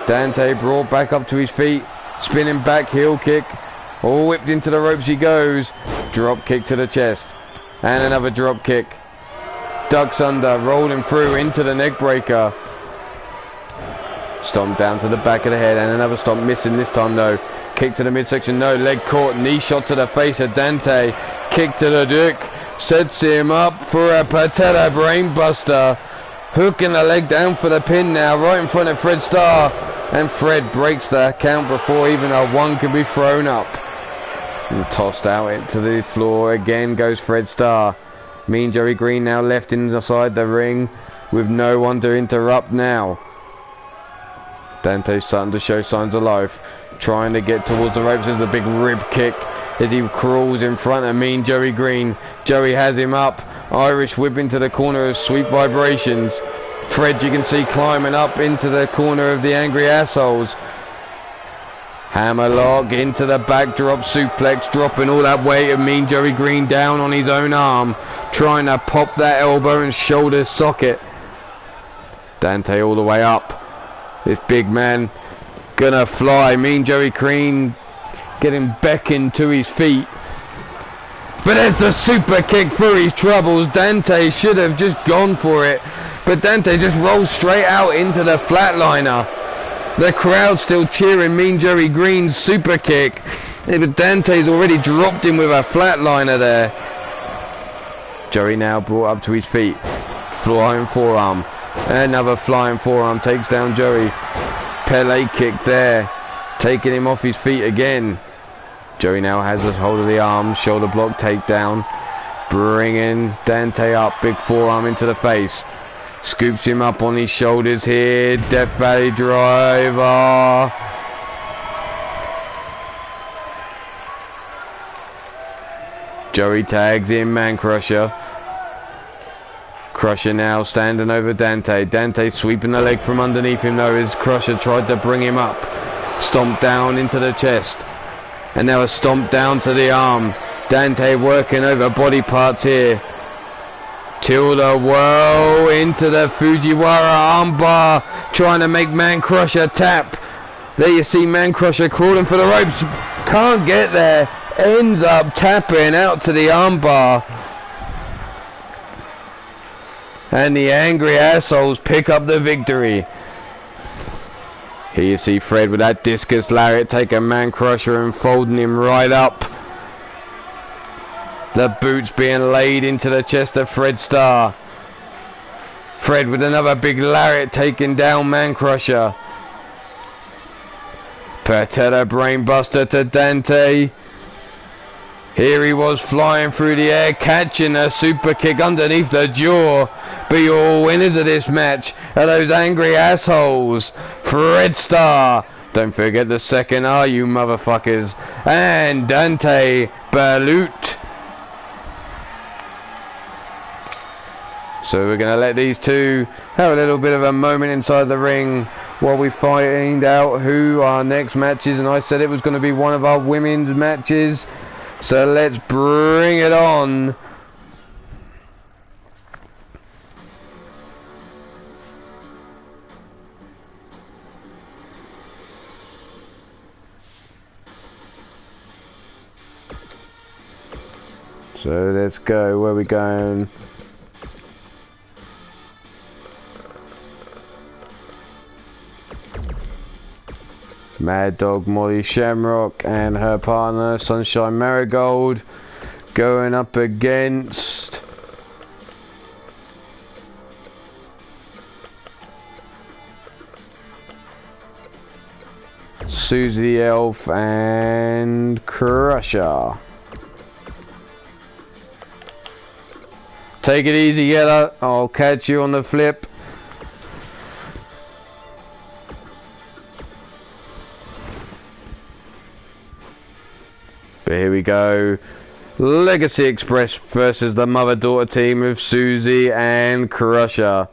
Dante brought back up to his feet. Spinning back heel kick. All whipped into the ropes he goes. Drop kick to the chest. And another drop kick. Ducks under. Rolled him through into the neck breaker. Stomp down to the back of the head. And another stomp missing this time though. Kick to the midsection. No. Leg caught. Knee shot to the face of Dante. Kick to the dick. Sets him up for a patella brainbuster. Hooking the leg down for the pin now. Right in front of Fred Starr. And Fred breaks the count before even a 1 can be thrown up. And tossed out into the floor. Again goes Fred Starr. Mean Joey Green now left inside the ring with no one to interrupt now. Dante's starting to show signs of life. Trying to get towards the ropes. There's a big rib kick as he crawls in front of Mean Joey Green. Joey has him up. Irish whip into the corner of Sweet Vibrations. Fred, you can see, climbing up into the corner of the Angry Assholes. Hammerlock into the backdrop suplex, dropping all that weight of Mean Joey Green down on his own arm, trying to pop that elbow and shoulder socket. Dante all the way up. This big man gonna fly. Mean Joey Green getting beckoned to his feet. But there's the super kick through his troubles. Dante should have just gone for it. But Dante just rolls straight out into the flatliner. The crowd still cheering Mean Joey Green's super kick. But Dante's already dropped him with a flatliner there. Joey now brought up to his feet. Flying forearm. Another flying forearm takes down Joey. Pele kick there. Taking him off his feet again. Joey now has a hold of the arm. Shoulder block takedown. Bringing Dante up. Big forearm into the face. Scoops him up on his shoulders here. Death Valley driver. Joey tags in Man Crusher. Crusher now standing over Dante. Dante sweeping the leg from underneath him though as Crusher tried to bring him up. Stomp down into the chest. And now a stomp down to the arm. Dante working over body parts here. Tilda whirl into the Fujiwara armbar. Trying to make Man Crusher tap. There you see Man Crusher crawling for the ropes. Can't get there. Ends up tapping out to the armbar. And the angry assholes pick up the victory. Here you see Fred with that discus lariat taking Man Crusher and folding him right up. The boots being laid into the chest of Fred Starr. Fred with another big lariat taking down Man Crusher. Patella brainbuster to Dante. Here he was flying through the air, catching a super kick underneath the jaw. But your winners of this match are those angry assholes. Fred Starr. Don't forget the second R, you motherfuckers. And Dante Balut. So we're going to let these two have a little bit of a moment inside the ring while we find out who our next match is. And I said it was going to be one of our women's matches. So let's bring it on. So let's go. Where are we going? Mad Dog Molly Shamrock and her partner Sunshine Marigold going up against Susie the Elf and Crusher. Take it easy, Yella. I'll catch you on the flip. But here we go. Legacy Express versus the mother-daughter team of Susie and Crusher.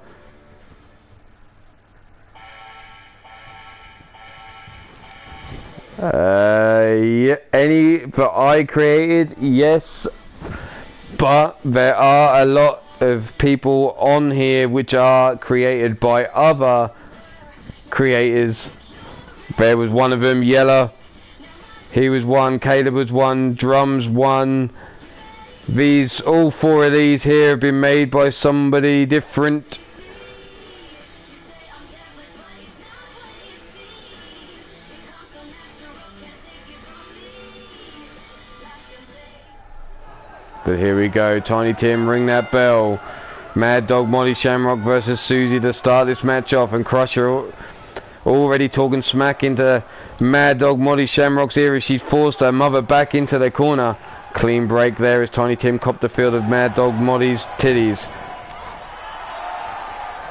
Yeah, any that I created, yes. But there are a lot of people on here which are created by other creators. There was one of them, Yella. He was one, Caleb was one, Drums one. These, all four of these here have been made by somebody different. But here we go, Tiny Tim, ring that bell. Mad Dog Molly Shamrock versus Susie to start this match off, and Crusher already talking smack into Mad Dog Molly Shamrock's ear as she's forced her mother back into the corner. Clean break there as Tiny Tim copped the field of Mad Dog Molly's titties.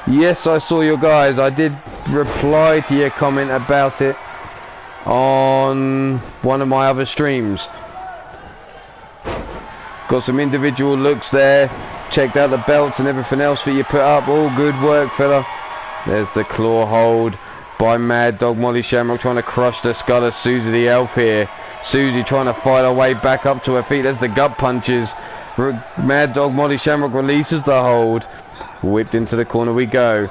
Yes, I saw your guys. I did reply to your comment about it on one of my other streams. Got some individual looks there. Checked out the belts and everything else that you put up. All good work, fella. There's the claw hold by Mad Dog Molly Shamrock, trying to crush the skull of Susie the Elf here. Susie trying to fight her way back up to her feet. There's the gut punches. Mad Dog Molly Shamrock releases the hold. Whipped into the corner we go.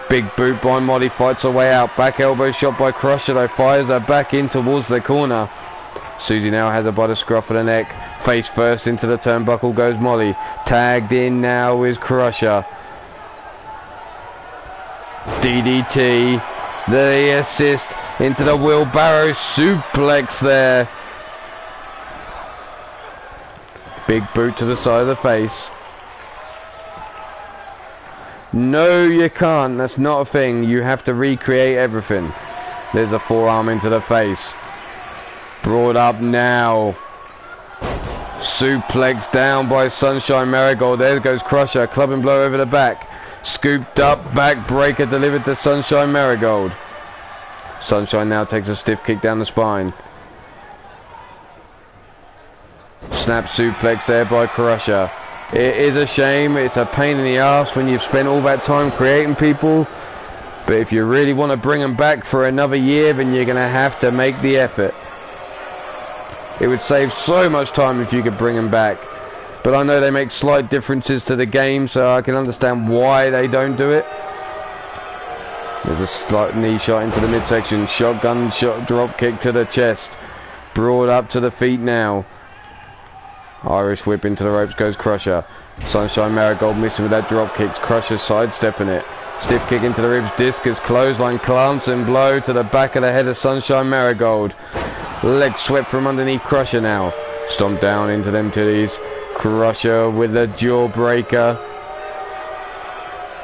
Big boot by Molly, fights her way out. Back elbow shot by Crusher, though, fires her back in towards the corner. Susie now has her by the scruff of the neck. Face first into the turnbuckle goes Molly. Tagged in now is Crusher. DDT. The assist into the wheelbarrow suplex there. Big boot to the side of the face. No, you can't. That's not a thing. You have to recreate everything. There's a forearm into the face. Brought up now. Suplex down by Sunshine Marigold. There goes Crusher. Clubbing blow over the back. Scooped up. Back breaker delivered to Sunshine Marigold. Sunshine now takes a stiff kick down the spine. Snap suplex there by Crusher. It is a shame. It's a pain in the ass when you've spent all that time creating people. But if you really want to bring them back for another year, then you're going to have to make the effort. It would save so much time if you could bring them back. But I know they make slight differences to the game, so I can understand why they don't do it. There's a slight knee shot into the midsection. Shotgun shot, drop kick to the chest. Brought up to the feet now. Irish whip into the ropes goes Crusher. Sunshine Marigold missing with that drop kick. Crusher sidestepping it. Stiff kick into the ribs. Discus clothesline. Glancing blow to the back of the head of Sunshine Marigold. Leg swept from underneath Crusher now. Stomp down into them titties. Crusher with a jawbreaker.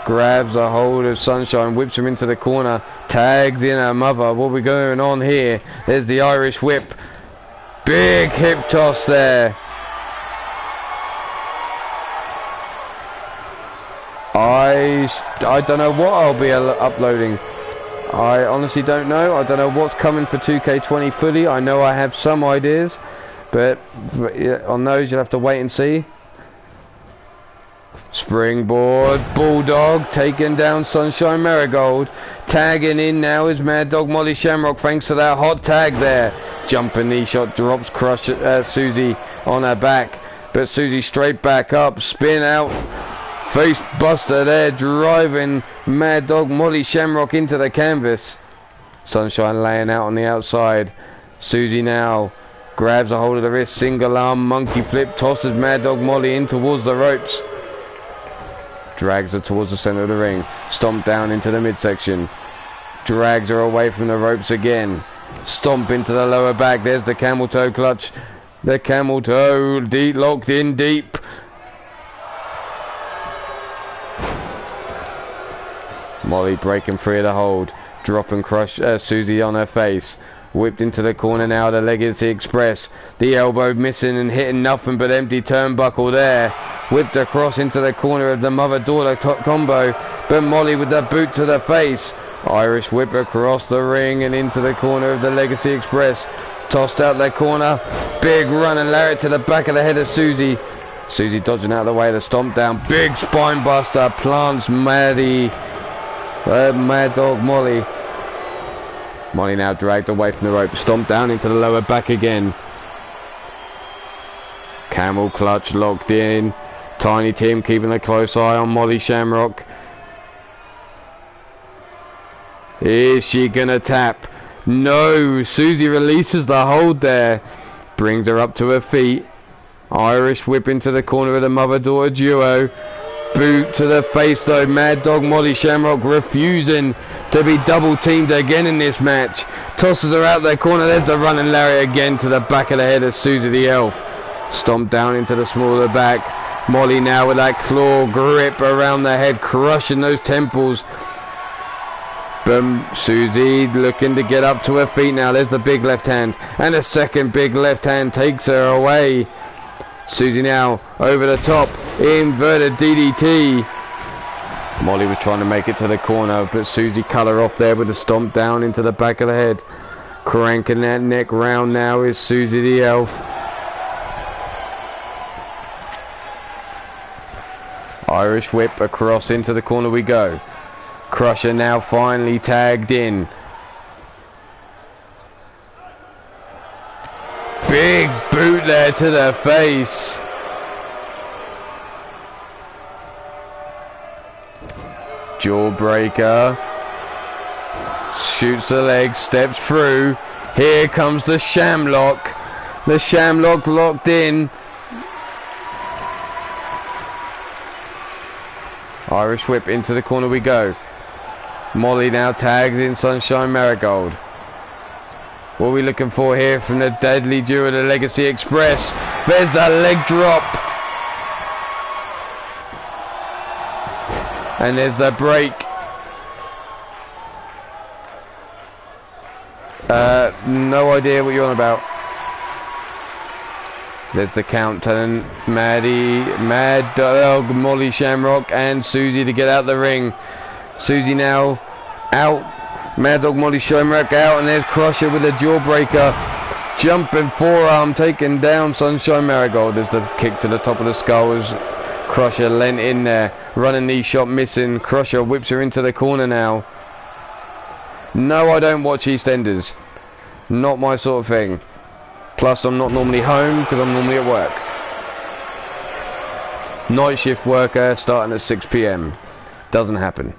Grabs a hold of Sunshine. Whips him into the corner. Tags in her mother. What we going on here? There's the Irish whip. Big hip toss there. I don't know what I'll be uploading. I honestly don't know. I don't know what's coming for 2K20 fully. I know I have some ideas, but on those you'll have to wait and see. Springboard, Bulldog taking down Sunshine Marigold. Tagging in now is Mad Dog Molly Shamrock thanks to that hot tag there. Jumping knee shot drops Susie on her back, but Susie straight back up, spin out. Face buster there, driving Mad Dog Molly Shamrock into the canvas. Sunshine laying out on the outside. Susie now grabs a hold of the wrist, single arm monkey flip, tosses Mad Dog Molly in towards the ropes. Drags her towards the center of the ring. Stomp down into the midsection. Drags her away from the ropes again. Stomp into the lower back. There's the camel toe clutch. The camel toe deep, locked in deep. Molly breaking free of the hold. Dropping Susie on her face. Whipped into the corner now, the Legacy Express. The elbow missing and hitting nothing but empty turnbuckle there. Whipped across into the corner of the mother-daughter combo. But Molly with the boot to the face. Irish whip across the ring and into the corner of the Legacy Express. Tossed out their corner. Big run and lariat to the back of the head of Susie. Susie dodging out of the way, the stomp down. Big spine buster. Plants Maddie. Mad Dog Molly. Molly now dragged away from the rope. Stomped down into the lower back again. Camel clutch locked in. Tiny Tim keeping a close eye on Molly Shamrock. Is she gonna tap? No. Susie releases the hold there. Brings her up to her feet. Irish whip into the corner of the mother-daughter duo. Boot to the face though. Mad Dog Molly Shamrock refusing to be double teamed again in this match. Tosses her out their corner. There's the running lariat again to the back of the head of Susie the Elf. Stomp down into the smaller back. Molly now with that claw grip around the head, crushing those temples. Boom. Susie looking to get up to her feet now. There's the big left hand, and a second big left hand takes her away. Susie now over the top, inverted DDT. Molly was trying to make it to the corner, but Susie cut her off there with a stomp down into the back of the head. Cranking that neck round now is Susie the Elf. Irish whip across into the corner we go. Crusher now finally tagged in. Big boot there to the face. Jawbreaker. Shoots the leg, steps through. Here comes the Shamlock. The Shamlock locked in. Irish whip into the corner we go. Molly now tags in Sunshine Marigold. What are we looking for here from the deadly duo, the Legacy Express? There's the leg drop. And there's the break. No idea what you're on about. There's the count, telling Mad Dog, Molly Shamrock and Susie to get out the ring. Susie now out. Mad Dog, Molly Shamrock out, and there's Crusher with a Jawbreaker. Jumping forearm, taking down Sunshine Marigold. There's the kick to the top of the skull as Crusher lent in there. Running knee shot missing. Crusher whips her into the corner now. No, I don't watch EastEnders. Not my sort of thing. Plus, I'm not normally home because I'm normally at work. Night shift worker starting at 6 PM. Doesn't happen.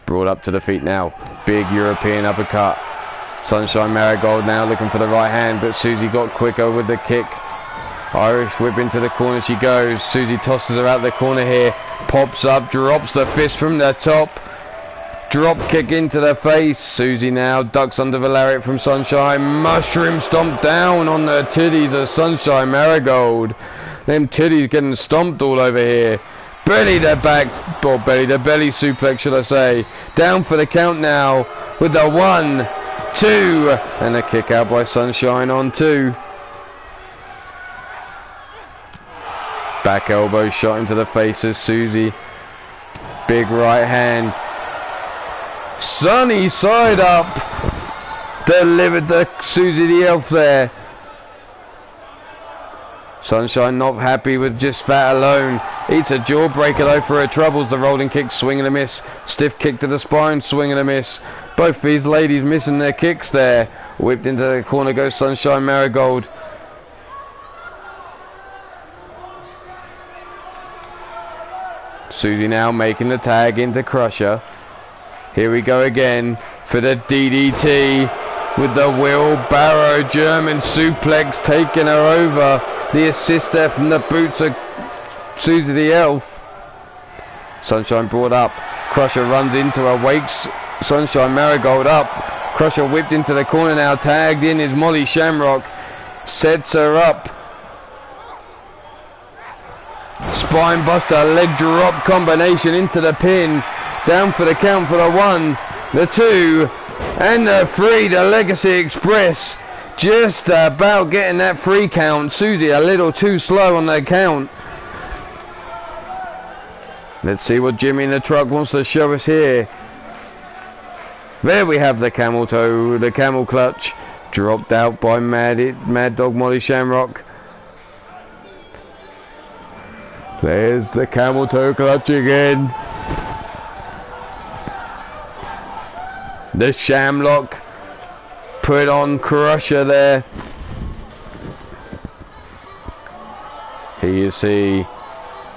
Brought up to the feet now. Big European uppercut. Sunshine Marigold now looking for the right hand, but Susie got quicker with the kick. Irish whip into the corner she goes. Susie tosses her out the corner here. Pops up, drops the fist from the top. Drop kick into the face. Susie now ducks under the lariat from Sunshine. Mushroom stomp down on the titties of Sunshine Marigold. Them titties getting stomped all over here. Belly to back, or belly to belly suplex should I say. Down for the count now with the 1, 2, and a kick out by Sunshine on 2. Back elbow shot into the face of Susie. Big right hand. Sunny side up. Delivered to Susie the Elf there. Sunshine not happy with just that alone. Eats a Jawbreaker though for her troubles. The rolling kick, swing and a miss. Stiff kick to the spine, swing and a miss. Both these ladies missing their kicks there. Whipped into the corner goes Sunshine Marigold. Susie now making the tag into Crusher. Here we go again for the DDT with the wheelbarrow German suplex taking her over. The assist there from the boots of Susie the Elf. Sunshine brought up. Crusher runs into her, wakes Sunshine Marigold up. Crusher whipped into the corner now. Tagged in is Molly Shamrock. Sets her up. Spine buster, leg drop combination into the pin. Down for the count for the 1, the 2, and the 3. The Legacy Express just about getting that 3 count. Susie a little too slow on the count. Let's see what Jimmy in the truck wants to show us here. There we have the camel toe, the camel clutch. Dropped out by Mad Dog Molly Shamrock. There's the camel toe clutch again. The Shamlock put on Crusher there. Here you see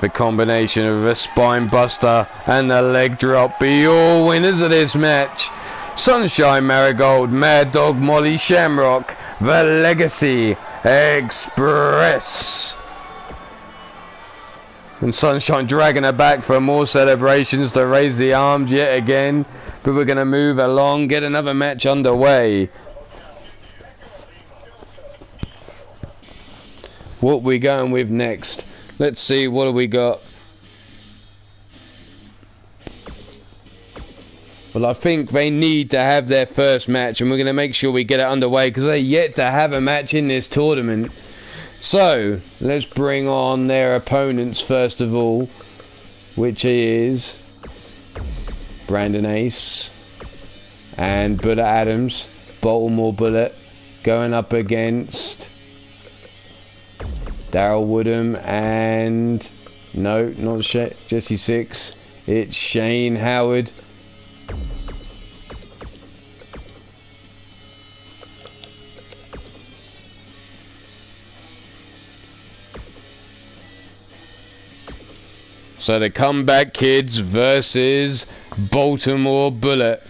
the combination of a spine buster and the leg drop. Be all winners of this match. Sunshine Marigold, Mad Dog Molly Shamrock, the Legacy Express. And Sunshine dragging her back for more celebrations to raise the arms yet again. But we're going to move along, get another match underway. What we going with next? Let's see, what do we got? Well, I think they need to have their first match, and we're going to make sure we get it underway because they're yet to have a match in this tournament. So, let's bring on their opponents first of all, which is Brandon Ace and Bullet Adams. Baltimore Bullet going up against Daryl Woodham and no, not Jesse Six. It's Shane Howard. So the Comeback Kids versus Baltimore Bullet.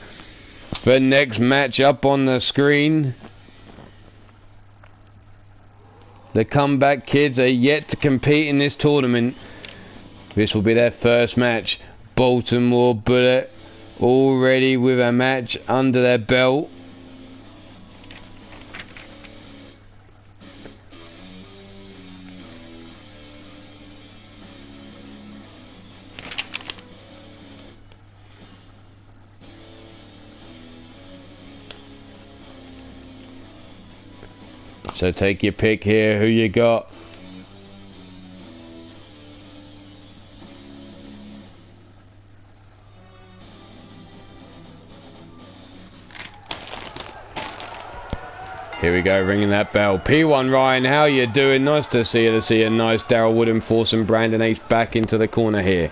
The next match up on the screen. The Comeback Kids are yet to compete in this tournament. This will be their first match. Baltimore Bullet already with a match under their belt. So take your pick here, who you got. Here we go, ringing that bell. P1 Ryan, how you doing? Nice to see you. Nice Daryl Woodham forcing Brandon Ace back into the corner here.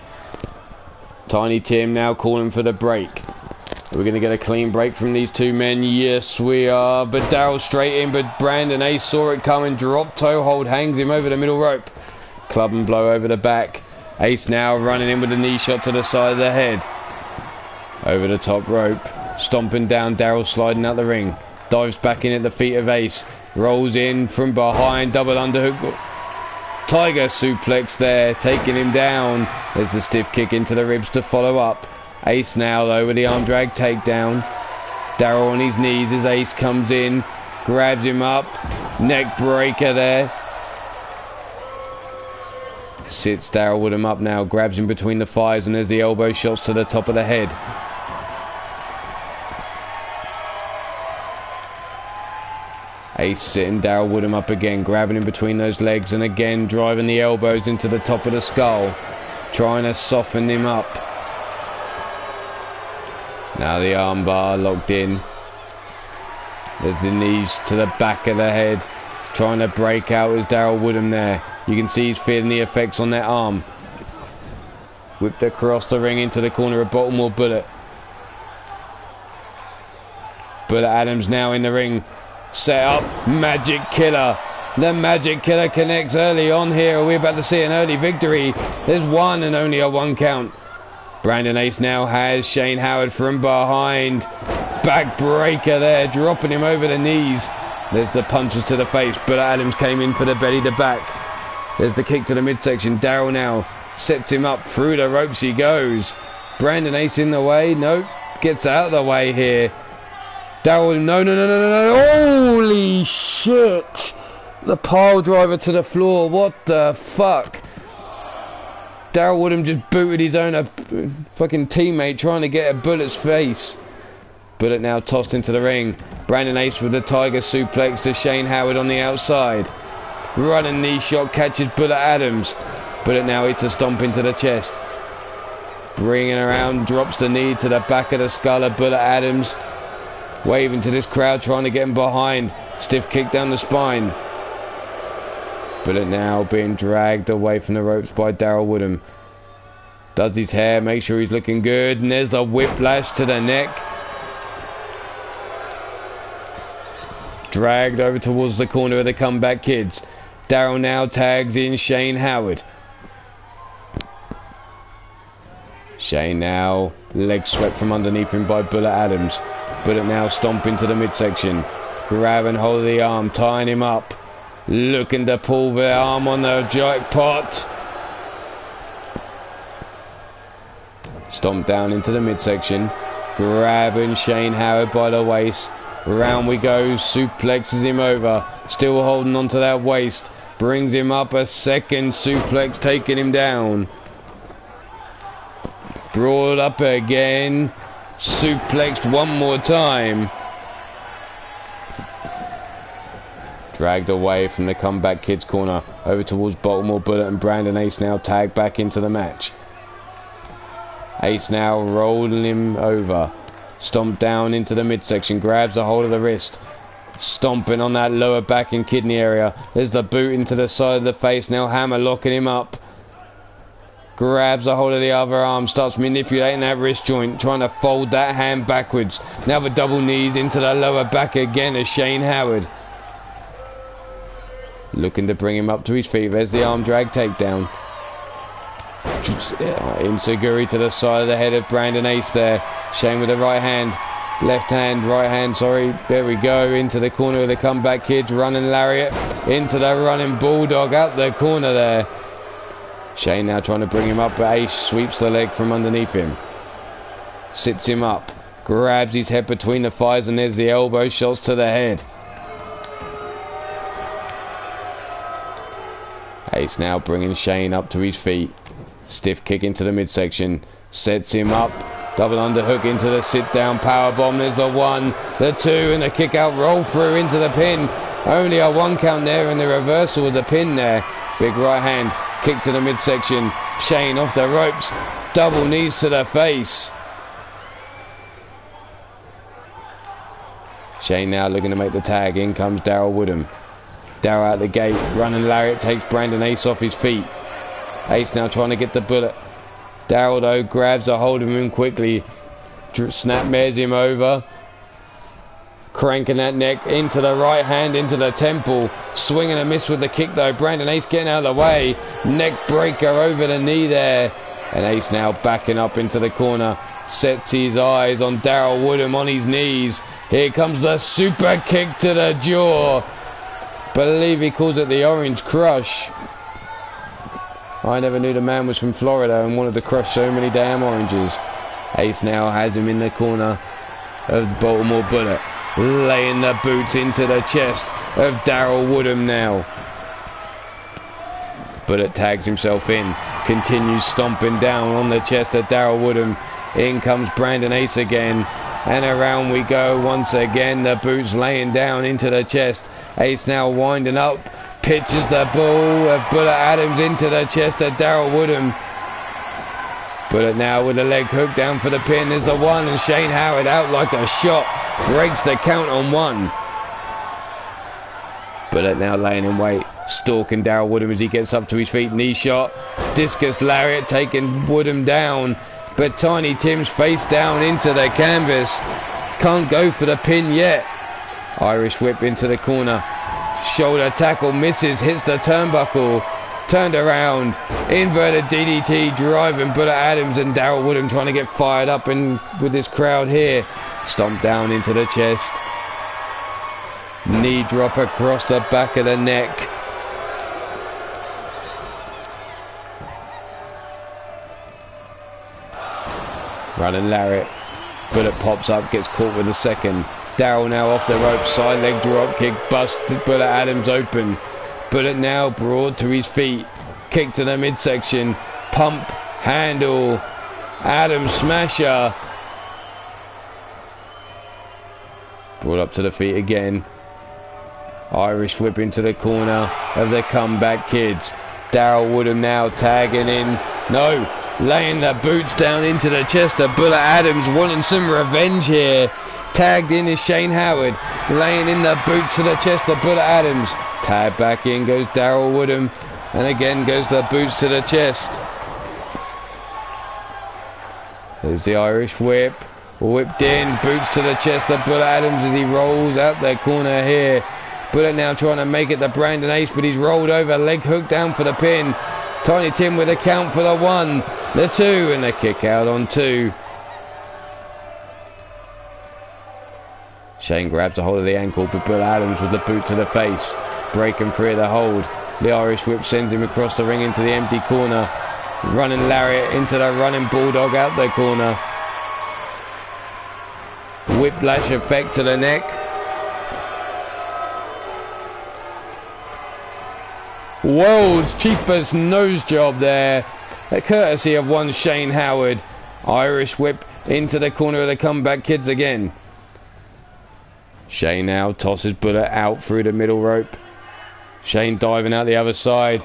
Tiny Tim now calling for the break. We're going to get a clean break from these two men. Yes, we are. But Daryl straight in, but Brandon Ace saw it coming. Drop toe hold, hangs him over the middle rope. Club and blow over the back. Ace now running in with a knee shot to the side of the head. Over the top rope. Stomping down, Daryl sliding out the ring. Dives back in at the feet of Ace. Rolls in from behind. Double underhook. Tiger suplex there. Taking him down. There's the stiff kick into the ribs to follow up. Ace now though with the arm drag takedown. Daryl on his knees as Ace comes in. Grabs him up. Neck breaker there. Sits Daryl Woodham up now. Grabs him between the thighs and there's the elbow shots to the top of the head. Ace sitting Daryl Woodham up again, grabbing him between those legs and again driving the elbows into the top of the skull, trying to soften him up. Now the arm bar locked in. There's the knees to the back of the head, trying to break out as Daryl Woodham there. You can see he's feeling the effects on that arm. Whipped across the ring into the corner of Baltimore Bullet. Bullet Adams now in the ring. Set up, Magic Killer. The Magic Killer connects early on here. Are we about to see an early victory? There's one and only a 1 count. Brandon Ace now has Shane Howard from behind. Backbreaker there, dropping him over the knees. There's the punches to the face. Bullet Adams came in for the belly to back. There's the kick to the midsection. Daryl now sets him up. Through the ropes he goes. Brandon Ace in the way. Nope. Gets out of the way here. Daryl, no. Holy shit. The pile driver to the floor. What the fuck? Daryl Woodham just booted his own fucking teammate trying to get a Bullet's face. Bullet now tossed into the ring. Brandon Ace with the Tiger suplex to Shane Howard on the outside. Running knee shot catches Bullet Adams. Bullet now hits a stomp into the chest. Bringing around, drops the knee to the back of the skull of Bullet Adams. Waving to this crowd, trying to get him behind. Stiff kick down the spine. Bullet now being dragged away from the ropes by Daryl Woodham. Does his hair, make sure he's looking good. And there's the whiplash to the neck. Dragged over towards the corner of the Comeback Kids. Daryl now tags in Shane Howard. Shane now, leg swept from underneath him by Bullet Adams. Bullet now stomping to the midsection. Grabbing hold of the arm, tying him up. Looking to pull the arm on the jackpot. Stomp down into the midsection. Grabbing Shane Howard by the waist. Round we go, suplexes him over. Still holding onto that waist. Brings him up, a second suplex taking him down. Brought up again. Suplexed one more time. Dragged away from the Comeback Kids corner. Over towards Baltimore Bullet and Brandon Ace now tagged back into the match. Ace now rolling him over. Stomped down into the midsection. Grabs a hold of the wrist. Stomping on that lower back and kidney area. There's the boot into the side of the face. Now Hammer locking him up. Grabs a hold of the other arm. Starts manipulating that wrist joint. Trying to fold that hand backwards. Now the double knees into the lower back again as Shane Howard. Looking to bring him up to his feet. There's the arm drag takedown. Inseguri to the side of the head of Brandon Ace there. Shane with the right hand. Left hand, right hand, sorry. There we go. Into the corner of the comeback kids. Running lariat. Into the running bulldog. Out the corner there. Shane now trying to bring him up, but Ace sweeps the leg from underneath him. Sits him up. Grabs his head between the thighs, and there's the elbow shots to the head. Ace now bringing Shane up to his feet. Stiff kick into the midsection. Sets him up. Double underhook into the sit-down powerbomb. There's the 1, the 2, and the kick-out roll through into the pin. Only a 1 count there, and the reversal of the pin there. Big right hand, kick to the midsection. Shane off the ropes. Double knees to the face. Shane now looking to make the tag. In comes Daryl Woodham. Daryl out the gate. Running lariat takes Brandon Ace off his feet. Ace now trying to get the bullet. Daryl though grabs a hold of him quickly. Snapmares him over. Cranking that neck into the right hand, into the temple. Swing and a miss with the kick though. Brandon Ace getting out of the way. Neck breaker over the knee there. And Ace now backing up into the corner. Sets his eyes on Daryl Woodham on his knees. Here comes the super kick to the jaw. Believe he calls it the Orange Crush. I never knew the man was from Florida and wanted to crush so many damn oranges. Ace now has him in the corner of Baltimore Bullet. Laying the boots into the chest of Daryl Woodham now. Bullet tags himself in. Continues stomping down on the chest of Daryl Woodham. In comes Brandon Ace again. And around we go once again. The boots laying down into the chest. Ace now winding up. Pitches the ball of Bullet Adams into the chest of Daryl Woodham. Bullet now with a leg hook down for the pin. There's the 1, and Shane Howard out like a shot. Breaks the count on 1. Bullet now laying in wait. Stalking Daryl Woodham as he gets up to his feet. Knee shot. Discus lariat taking Woodham down. But Tiny Tim's face down into the canvas. Can't go for the pin yet. Irish whip into the corner. Shoulder tackle misses, hits the turnbuckle. Turned around. Inverted DDT driving Bullet Adams, and Daryl Woodham trying to get fired up in with this crowd here. Stomp down into the chest. Knee drop across the back of the neck. Running lariat. Bullet pops up, gets caught with a second. Daryl now off the rope, side leg drop kick, busted Bullet Adams open. Bullet now broad to his feet. Kick to the midsection. Pump, handle. Adams smasher. Brought up to the feet again. Irish whip into the corner of the comeback kids. Daryl Woodham now tagging in. No. Laying the boots down into the chest of Bullet Adams, wanting some revenge here. Tagged in is Shane Howard. Laying in the boots to the chest of Bullet Adams. Tagged back in goes Daryl Woodham. And again goes the boots to the chest. There's the Irish whip. Whipped in. Boots to the chest of Bullet Adams as he rolls out the corner here. Bullet now trying to make it to Brandon Ace, but he's rolled over. Leg hook down for the pin. Tiny Tim with a count for the 1, the 2, and a kick out on 2. Shane grabs a hold of the ankle, but Bullet Adams with the boot to the face. Breaking free of the hold. The Irish whip sends him across the ring into the empty corner. Running lariat into the running bulldog out the corner. Whiplash effect to the neck. World's cheapest nose job there, courtesy of one Shane Howard. Irish whip into the corner of the comeback kids again. Shane now tosses Bullet out through the middle rope. Shane diving out the other side.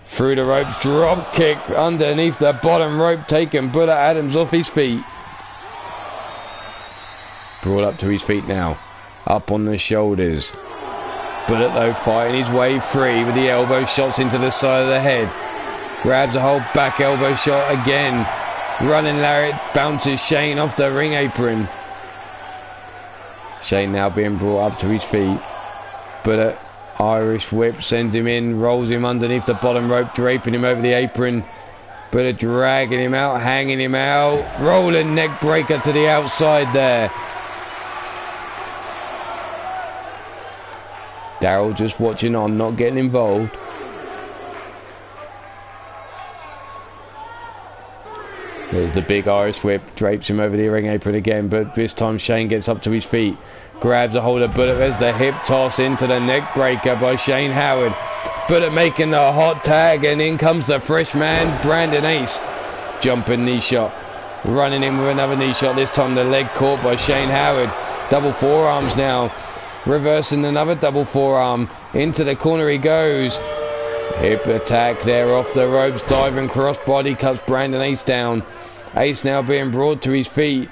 Through the ropes, drop kick underneath the bottom rope, taking Bullet Adams off his feet. Brought up to his feet now. Up on the shoulders. Bullet though fighting his way free with the elbow shots into the side of the head. Grabs a whole back elbow shot again. Running lariat bounces Shane off the ring apron. Shane now being brought up to his feet. Bullet Irish whip sends him in, rolls him underneath the bottom rope, draping him over the apron. Bullet dragging him out, hanging him out. Rolling neck breaker to the outside there. Daryl just watching on, not getting involved. There's the big Irish whip, drapes him over the ring apron again, but this time Shane gets up to his feet, grabs a hold of Bullet. There's the hip toss into the neck breaker by Shane Howard. Bullet making the hot tag, and in comes the fresh man, Brandon Ace. Jumping knee shot, running in with another knee shot, this time the leg caught by Shane Howard. Double forearms now, reversing another double forearm, into the corner he goes. Hip attack there off the ropes, diving crossbody cuts Brandon Ace down. Ace now being brought to his feet.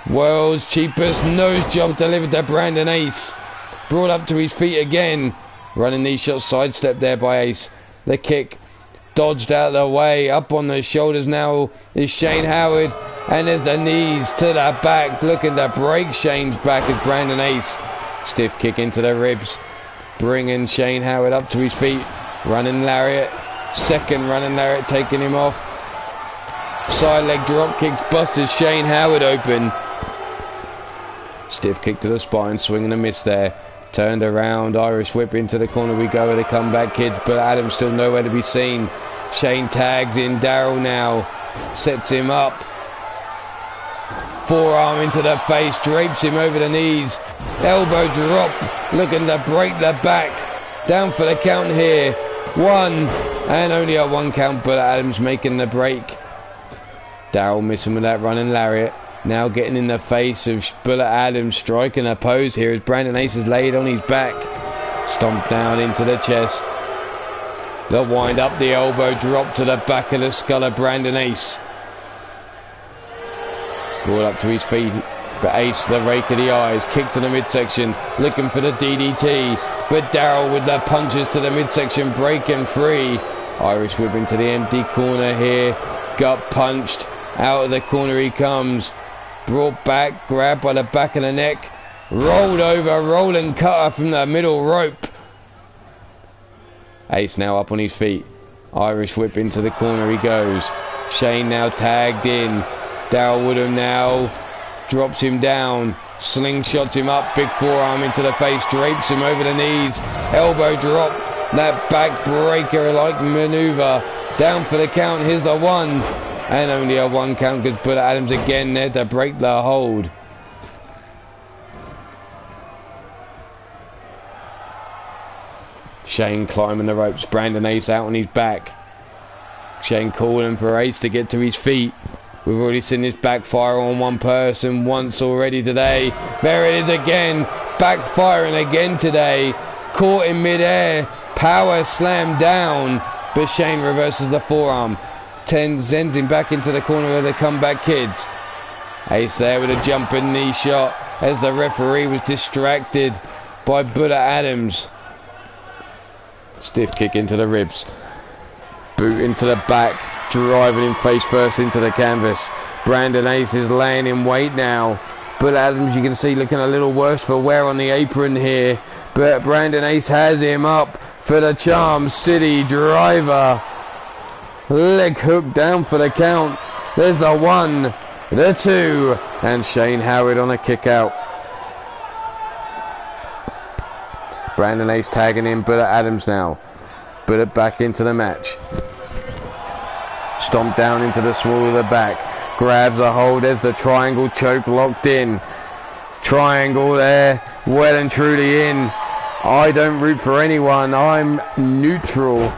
World's cheapest nose jump delivered to Brandon Ace. Brought up to his feet again. Running knee shot, sidestep there by Ace. The kick dodged out of the way. Up on the shoulders now is Shane Howard. And there's the knees to the back, looking to break Shane's back as Brandon Ace. Stiff kick into the ribs, bringing Shane Howard up to his feet. Running lariat, second running lariat taking him off. Side leg drop kicks, busted Shane Howard open. Stiff kick to the spine, swing and a miss there. Turned around, Irish whip into the corner we go with the comeback kids, but Adams still nowhere to be seen. Shane tags in Daryl now, sets him up. Forearm into the face, drapes him over the knees. Elbow drop, looking to break the back. Down for the count here. One, and only a one count, but Adams making the break. Daryl missing with that running lariat. Now getting in the face of Bullet Adams, striking a pose here as Brandon Ace is laid on his back. Stomped down into the chest. The wind up, the elbow drop to the back of the skull of Brandon Ace. Brought up to his feet, but Ace, the rake of the eyes, kick to the midsection, looking for the DDT. But Daryl with the punches to the midsection, breaking free. Irish whip into the empty corner here. Gut punched. Out of the corner he comes. Brought back, grabbed by the back of the neck. Rolled over, rolling cutter from the middle rope. Ace now up on his feet. Irish whip into the corner he goes. Shane now tagged in. Daryl Woodham now drops him down. Slingshots him up, big forearm into the face, drapes him over the knees. Elbow drop, that back breaker like maneuver. Down for the count, here's the one. And only a one count because Bullet Adams again there to break the hold. Shane climbing the ropes, Brandon Ace out on his back. Shane calling for Ace to get to his feet. We've already seen this backfire on one person once already today. There it is again, backfiring again today. Caught in midair, power slam down, but Shane reverses the forearm. Sends him back into the corner of the comeback kids. Ace there with a jumping knee shot as the referee was distracted by Bullet Adams. Stiff kick into the ribs. Boot into the back, driving him face first into the canvas. Brandon Ace is laying in wait now. Bullet Adams, you can see, looking a little worse for wear on the apron here. But Brandon Ace has him up for the Charm City driver. Leg hook down for the count. There's the one, the two, and Shane Howard on a kick out. Brandon Ace tagging in Bullet Adams now. Bullet back into the match. Stomped down into the small of the back. Grabs a hold. There's the triangle choke locked in. Triangle there, well and truly in. I don't root for anyone. I'm neutral.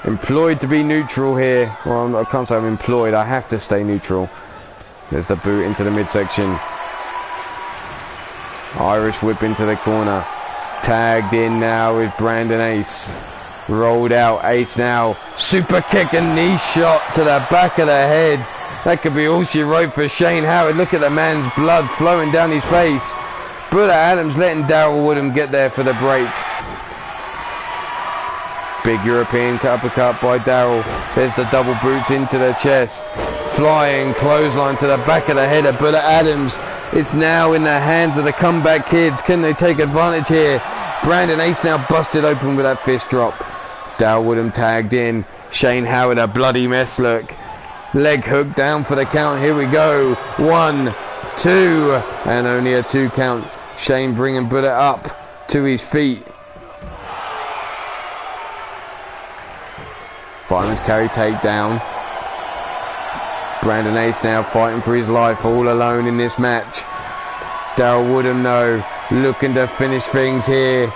Employed to be neutral here. Well, I can't say I'm employed. I have to stay neutral. There's the boot into the midsection. Irish whip into the corner. Tagged in now with Brandon Ace. Rolled out. Ace now. Super kick and knee shot to the back of the head. That could be all she wrote for Shane Howard. Look at the man's blood flowing down his face. Bullet Adams letting Daryl Woodham get there for the break. Big European uppercut by Daryl. There's the double boots into the chest. Flying clothesline to the back of the head of Bullet Adams. It's now in the hands of the comeback kids. Can they take advantage here? Brandon Ace now busted open with that fist drop. Daryl Woodham tagged in. Shane Howard, a bloody mess, look. Leg hook down for the count. Here we go. 1, 2, and only a 2 count. Shane bringing Bullet up to his feet. Fireman's carry takedown. Brandon Ace now fighting for his life all alone in this match. Daryl Woodham though looking to finish things here.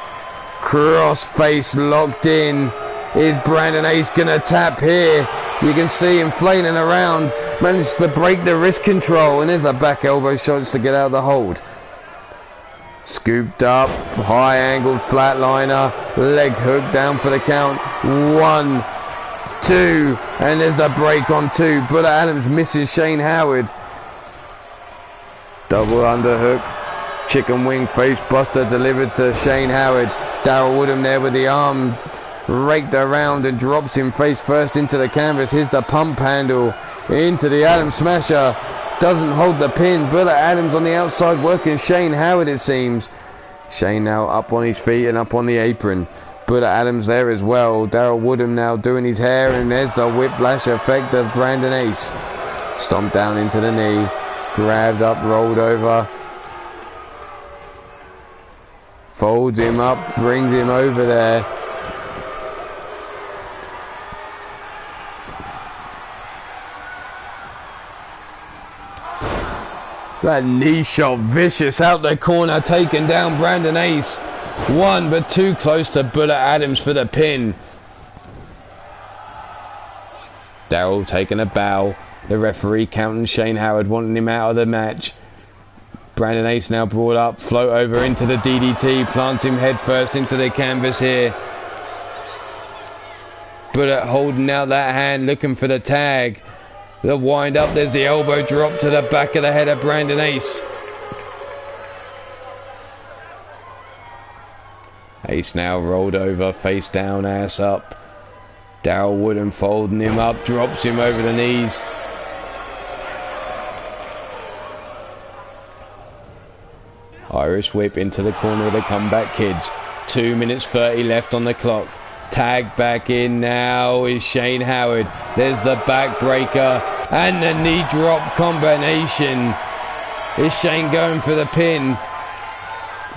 Cross face locked in. Is Brandon Ace gonna tap here? You can see him flailing around. Manages to break the wrist control, and there's a back elbow shots to get out of the hold. Scooped up, high angled flatliner, leg hook down for the count. 1, 2, and there's the break on 2. Bullet Adams misses Shane Howard. Double underhook, chicken wing face buster delivered to Shane Howard. Daryl Woodham there with the arm raked around and drops him face first into the canvas. Here's the pump handle into the Adams smasher. Doesn't hold the pin. Bullet Adams on the outside working Shane Howard, it seems. Shane now up on his feet and up on the apron. Bullet Adams there as well. Daryl Woodham now doing his hair, and there's the whiplash effect of Brandon Ace. Stomped down into the knee. Grabbed up, rolled over. Folds him up, brings him over there. That knee shot vicious out the corner, taking down Brandon Ace. 1 but too close to Bullet Adams for the pin. Daryl taking a bow. The referee counting Shane Howard, wanting him out of the match. Brandon Ace now brought up, float over into the DDT, plants him head first into the canvas here. Bullet holding out that hand, looking for the tag. The wind up, there's the elbow drop to the back of the head of Brandon Ace. Ace now rolled over, face down, ass up. Daryl Woodham folding him up, drops him over the knees. Irish whip into the corner of the Comeback Kids. 2 minutes 30 left on the clock. Tag back in now is Shane Howard. There's the backbreaker and the knee drop combination. Is Shane going for the pin?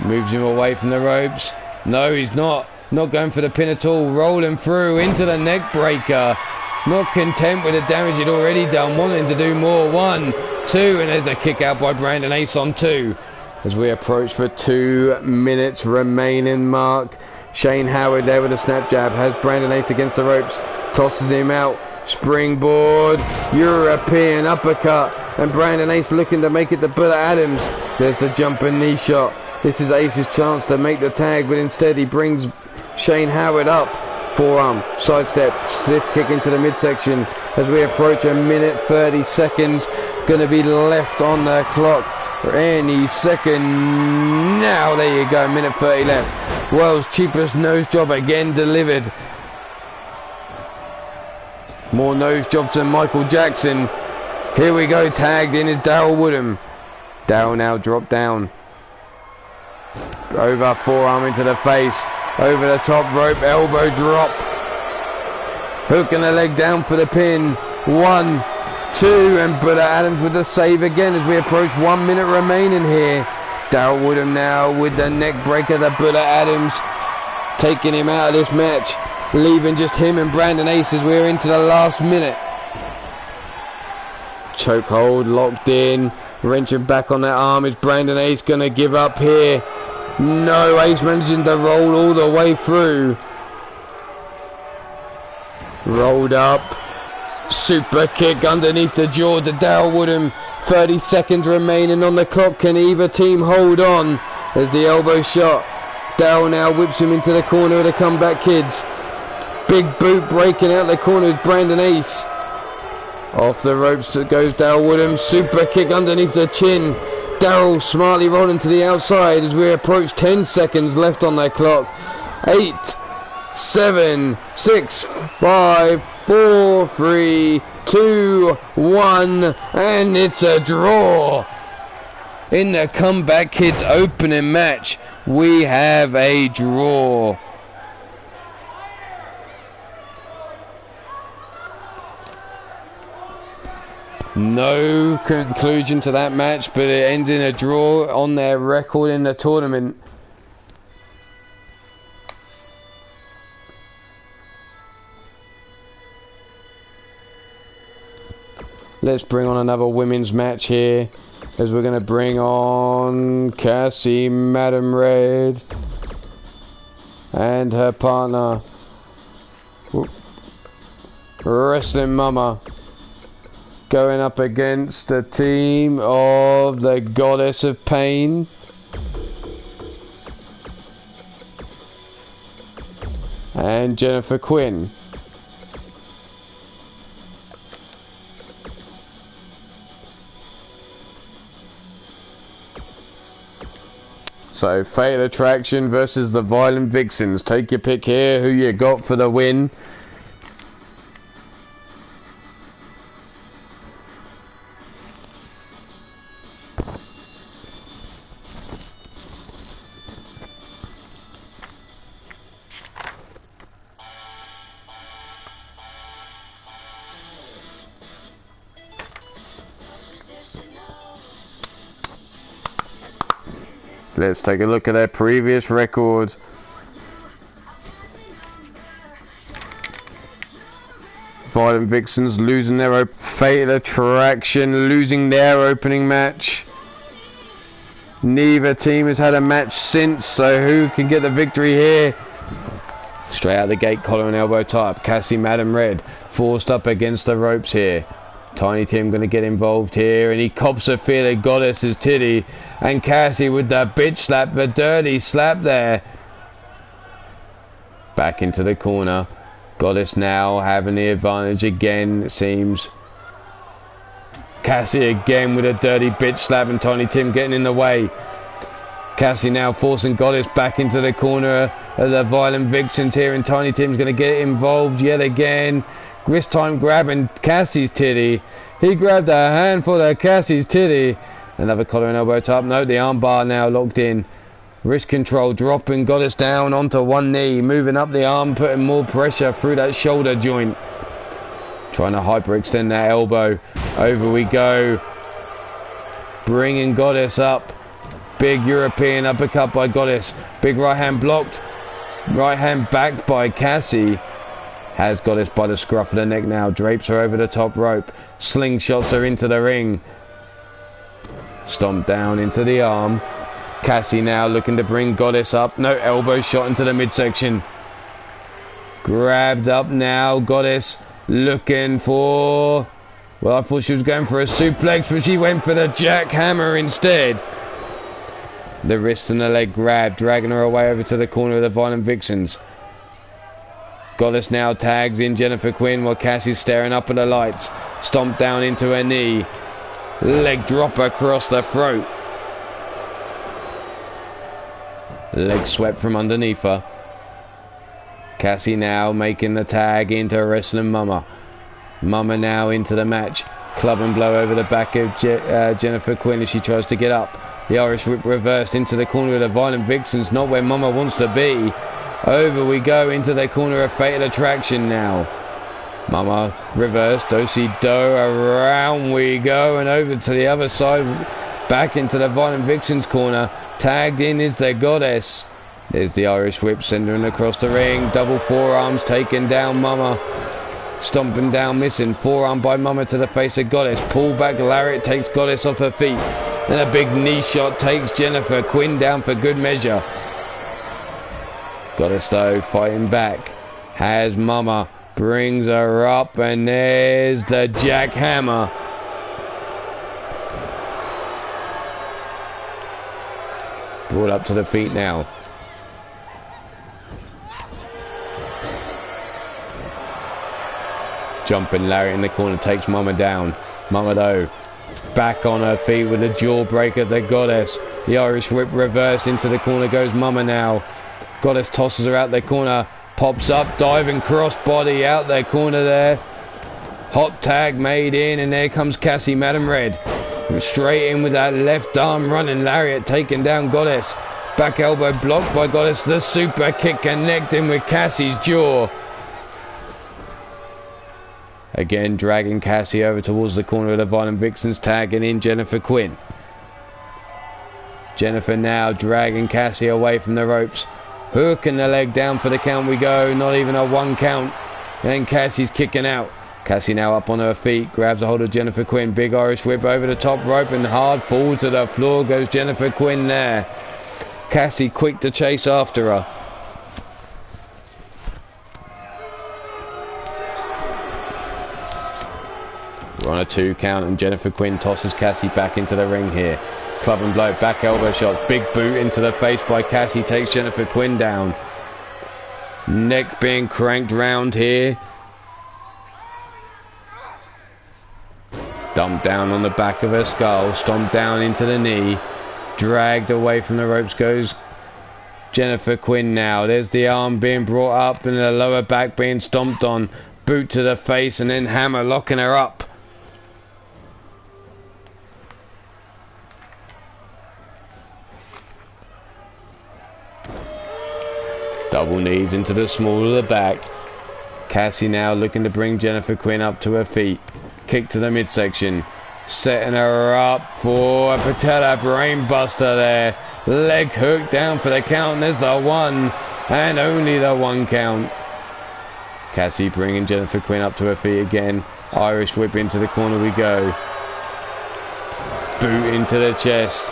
Moves him away from the ropes. No, he's not. Not going for the pin at all. Rolling through into the neck breaker. Not content with the damage he'd already done. Wanting to do more. 1, 2, and there's a kick out by Brandon Ace on 2. As we approach the 2 minutes remaining mark. Shane Howard there with a snap jab. Has Brandon Ace against the ropes. Tosses him out. Springboard. European uppercut. And Brandon Ace looking to make it to Bullet Adams. There's the jumping knee shot. This is Ace's chance to make the tag, but instead he brings Shane Howard up. Forearm, sidestep, stiff kick into the midsection. As we approach 1 minute 30 seconds. Going to be left on the clock any second now. There you go, 1 minute 30 left. World's cheapest nose job again delivered. More nose jobs than Michael Jackson. Here we go, tagged in is Daryl Woodham. Daryl now dropped down. Over, forearm into the face. Over the top rope, elbow drop. Hooking the leg down for the pin. 1, 2, and Bullet Adams with the save again as we approach 1 minute remaining here. Daryl Woodham now with the neck breaker, the Bullet Adams taking him out of this match, leaving just him and Brandon Ace as we're into the last minute. Chokehold locked in, wrenching back on that arm. Is Brandon Ace going to give up here? No, Ace managing to roll all the way through. Rolled up. Super kick underneath the jaw to Daryl Woodham. 30 seconds remaining on the clock. Can either team hold on? There's the elbow shot. Daryl now whips him into the corner of the Comeback Kids. Big boot breaking out the corner is Brandon Ace. Off the ropes goes Daryl Woodham. Super kick underneath the chin. Daryl smartly rolling to the outside as we approach 10 seconds left on the clock. 8, 7, 6, 5, 4, 3, 2, 1, and it's a draw. In the Comeback Kids opening match, we have a draw. No conclusion to that match, but it ends in a draw on their record in the tournament. Let's bring on another women's match here, as we're going to bring on Cassie Madam Red and her partner, Wrestling Mama, going up against the team of the Goddess of Pain and Jennifer Quinn. So, Fatal Attraction versus the Violent Vixens. Take your pick here, who you got for the win. Let's take a look at their previous records. Violent Vixens losing their Fatal Attraction, losing their opening match. Neither team has had a match since, so who can get the victory here? Straight out the gate, collar and elbow type. Cassie Madam Red forced up against the ropes here. Tiny Tim going to get involved here, and he cops a fear the Goddess's titty, and Cassie with the bitch slap, the dirty slap there. Back into the corner. Goddess now having the advantage again, it seems. Cassie again with a dirty bitch slap, and Tiny Tim getting in the way. Cassie now forcing Goddess back into the corner of the Violent Vixens here, and Tiny Tim's going to get involved yet again. This time grabbing Cassie's titty. He grabbed a handful of Cassie's titty. Another collar and elbow top. No, the armbar now locked in. Wrist control, dropping Goddess down onto one knee. Moving up the arm, putting more pressure through that shoulder joint. Trying to hyperextend that elbow. Over we go. Bringing Goddess up. Big European uppercut by Goddess. Big right hand blocked. Right hand backed by Cassie. Has Goddess by the scruff of the neck now. Drapes her over the top rope. Slingshots her into the ring. Stomped down into the arm. Cassie now looking to bring Goddess up. No, elbow shot into the midsection. Grabbed up now. Goddess looking for... Well, I thought she was going for a suplex, but she went for the jackhammer instead. The wrist and the leg grab, dragging her away over to the corner of the Violent Vixens. Goddess now tags in Jennifer Quinn while Cassie's staring up at the lights. Stomped down into her knee. Leg drop across the throat. Leg swept from underneath her. Cassie now making the tag into Wrestling Mama. Mama now into the match. Club and blow over the back of Jennifer Quinn as she tries to get up. The Irish whip reversed into the corner of the Violent Vixens. Not where Mama wants to be. Over we go into the corner of Fatal Attraction now. Mama reversed, do-si-do, around we go and over to the other side, back into the Violent Vixens corner. Tagged in is the Goddess. There's the Irish whip centering across the ring. Double forearms taking down Mama. Stomping down, missing. Forearm by Mama to the face of Goddess. Pull back lariat takes Goddess off her feet. And a big knee shot takes Jennifer Quinn down for good measure. Goddess though fighting back. Has Mama. Brings her up, and there's the jackhammer. Brought up to the feet now. Jumping Larry in the corner takes Mama down. Mama though back on her feet with a jawbreaker. The Goddess. The Irish whip reversed into the corner goes Mama now. Goddess tosses her out the corner. Pops up, diving crossbody out their corner there. Hot tag made in, and there comes Cassie Madam Red. Straight in with that left arm running lariat, taking down Goddess. Back elbow blocked by Goddess. The super kick connecting with Cassie's jaw. Again, dragging Cassie over towards the corner of the Violent Vixens, tagging in Jennifer Quinn. Jennifer now dragging Cassie away from the ropes. Hook and the leg down for the count we go. Not even a 1 count. And Cassie's kicking out. Cassie now up on her feet, grabs a hold of Jennifer Quinn. Big Irish whip over the top rope and hard fall to the floor goes Jennifer Quinn there. Cassie quick to chase after her. We're on a 2 count and Jennifer Quinn tosses Cassie back into the ring here. Club and blow, back elbow shots, big boot into the face by Cassie takes Jennifer Quinn down. Neck being cranked round here. Dumped down on the back of her skull, stomped down into the knee. Dragged away from the ropes goes Jennifer Quinn now. There's the arm being brought up and the lower back being stomped on. Boot to the face and then hammer locking her up. Double knees into the small of the back. Cassie now looking to bring Jennifer Quinn up to her feet. Kick to the midsection. Setting her up for a patella brainbuster there. Leg hook down for the count. There's the 1 and only the 1 count. Cassie bringing Jennifer Quinn up to her feet again. Irish whip into the corner we go. Boot into the chest.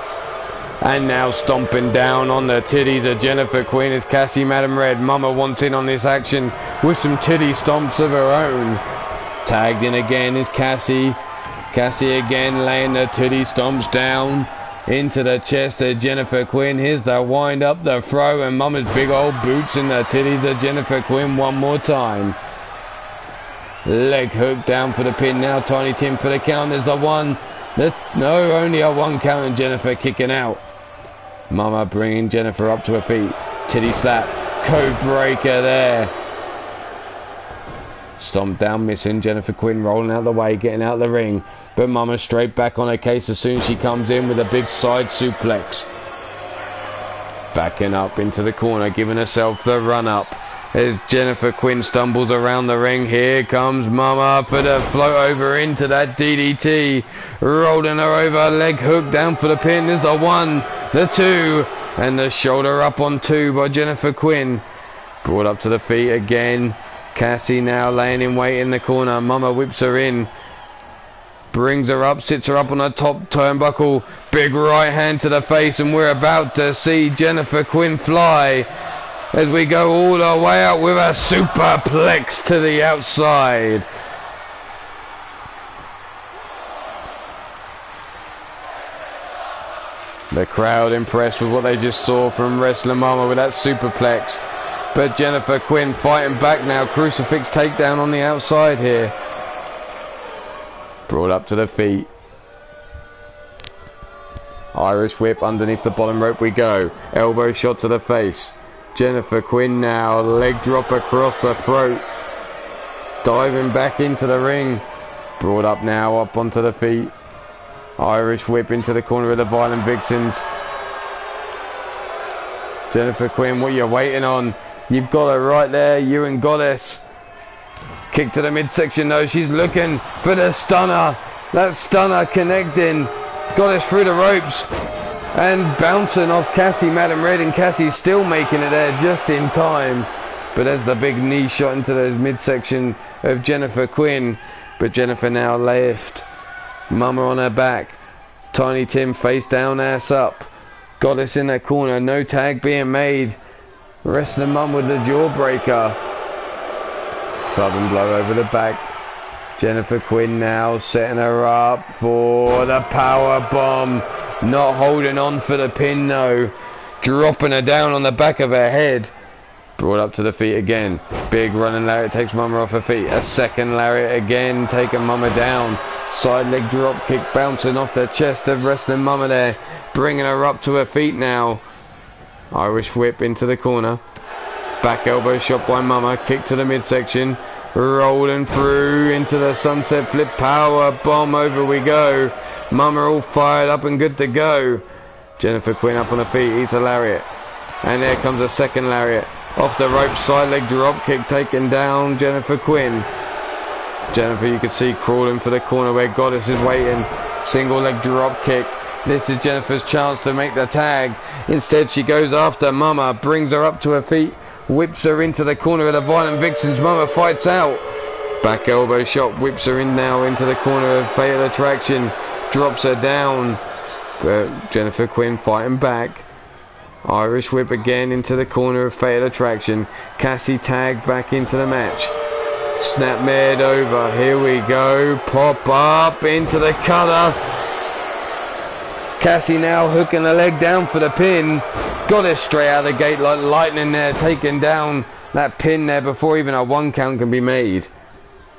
And now stomping down on the titties of Jennifer Quinn is Cassie Madam Red. Mama wants in on this action with some titty stomps of her own. Tagged in again is Cassie. Cassie again laying the titty stomps down into the chest of Jennifer Quinn. Here's the wind up, the throw, and Mama's big old boots in the titties of Jennifer Quinn one more time. Leg hook down for the pin now. Tiny Tim for the count. There's the 1. No, only a 1 count and Jennifer kicking out. Mama bringing Jennifer up to her feet. Titty slap. Code breaker there. Stomp down, missing. Jennifer Quinn rolling out the way, getting out of the ring. But Mama straight back on her case as soon as she comes in with a big side suplex. Backing up into the corner, giving herself the run up. As Jennifer Quinn stumbles around the ring, here comes Mama for the float over into that DDT. Rolling her over, leg hook down for the pin. There's the 1, the 2, and the shoulder up on 2 by Jennifer Quinn. Brought up to the feet again. Cassie now laying in wait in the corner. Mama whips her in. Brings her up, sits her up on her top turnbuckle. Big right hand to the face, and we're about to see Jennifer Quinn fly. As we go all the way out with a superplex to the outside. The crowd impressed with what they just saw from Wrestler Mama with that superplex. But Jennifer Quinn fighting back now. Crucifix takedown on the outside here. Brought up to the feet. Irish whip underneath the bottom rope we go. Elbow shot to the face. Jennifer Quinn now, leg drop across the throat. Diving back into the ring. Brought up now, up onto the feet. Irish whip into the corner of the Violent Vixens. Jennifer Quinn, what are you waiting on? You've got her right there, you and Goddess. Kick to the midsection though, she's looking for the stunner. That stunner connecting. Goddess through the ropes. And bouncing off Cassie Madam Red, and Cassie's still making it there just in time. But there's the big knee shot into the midsection of Jennifer Quinn. But Jennifer now left. Mama on her back. Tiny Tim face down, ass up. Goddess in the corner, no tag being made. Wrestling Mum with the jawbreaker. Club and blow over the back. Jennifer Quinn now setting her up for the power bomb. Not holding on for the pin though. Dropping her down on the back of her head. Brought up to the feet again. Big running lariat takes Mama off her feet. A second lariat again taking Mama down. Side leg drop kick bouncing off the chest of Wrestling Mama there. Bringing her up to her feet now. Irish whip into the corner. Back elbow shot by Mama. Kick to the midsection. Rolling through into the sunset flip. Power bomb over we go. Mama all fired up and good to go. Jennifer Quinn up on her feet. Eats a lariat. And there comes a second lariat. Off the rope, side leg drop kick taken down Jennifer Quinn. Jennifer, you can see, crawling for the corner where Goddess is waiting. Single leg drop kick. This is Jennifer's chance to make the tag. Instead, she goes after Mama, brings her up to her feet, whips her into the corner of the Violent Vixens. Mama fights out. Back elbow shot, whips her in now into the corner of Fatal Attraction. Drops her down. But Jennifer Quinn fighting back. Irish whip again into the corner of Fatal Attraction. Cassie tagged back into the match. Snapmared over. Here we go. Pop up into the cutter. Cassie now hooking the leg down for the pin. Got it straight out of the gate like lightning there. Taking down that pin there before even a 1 count can be made.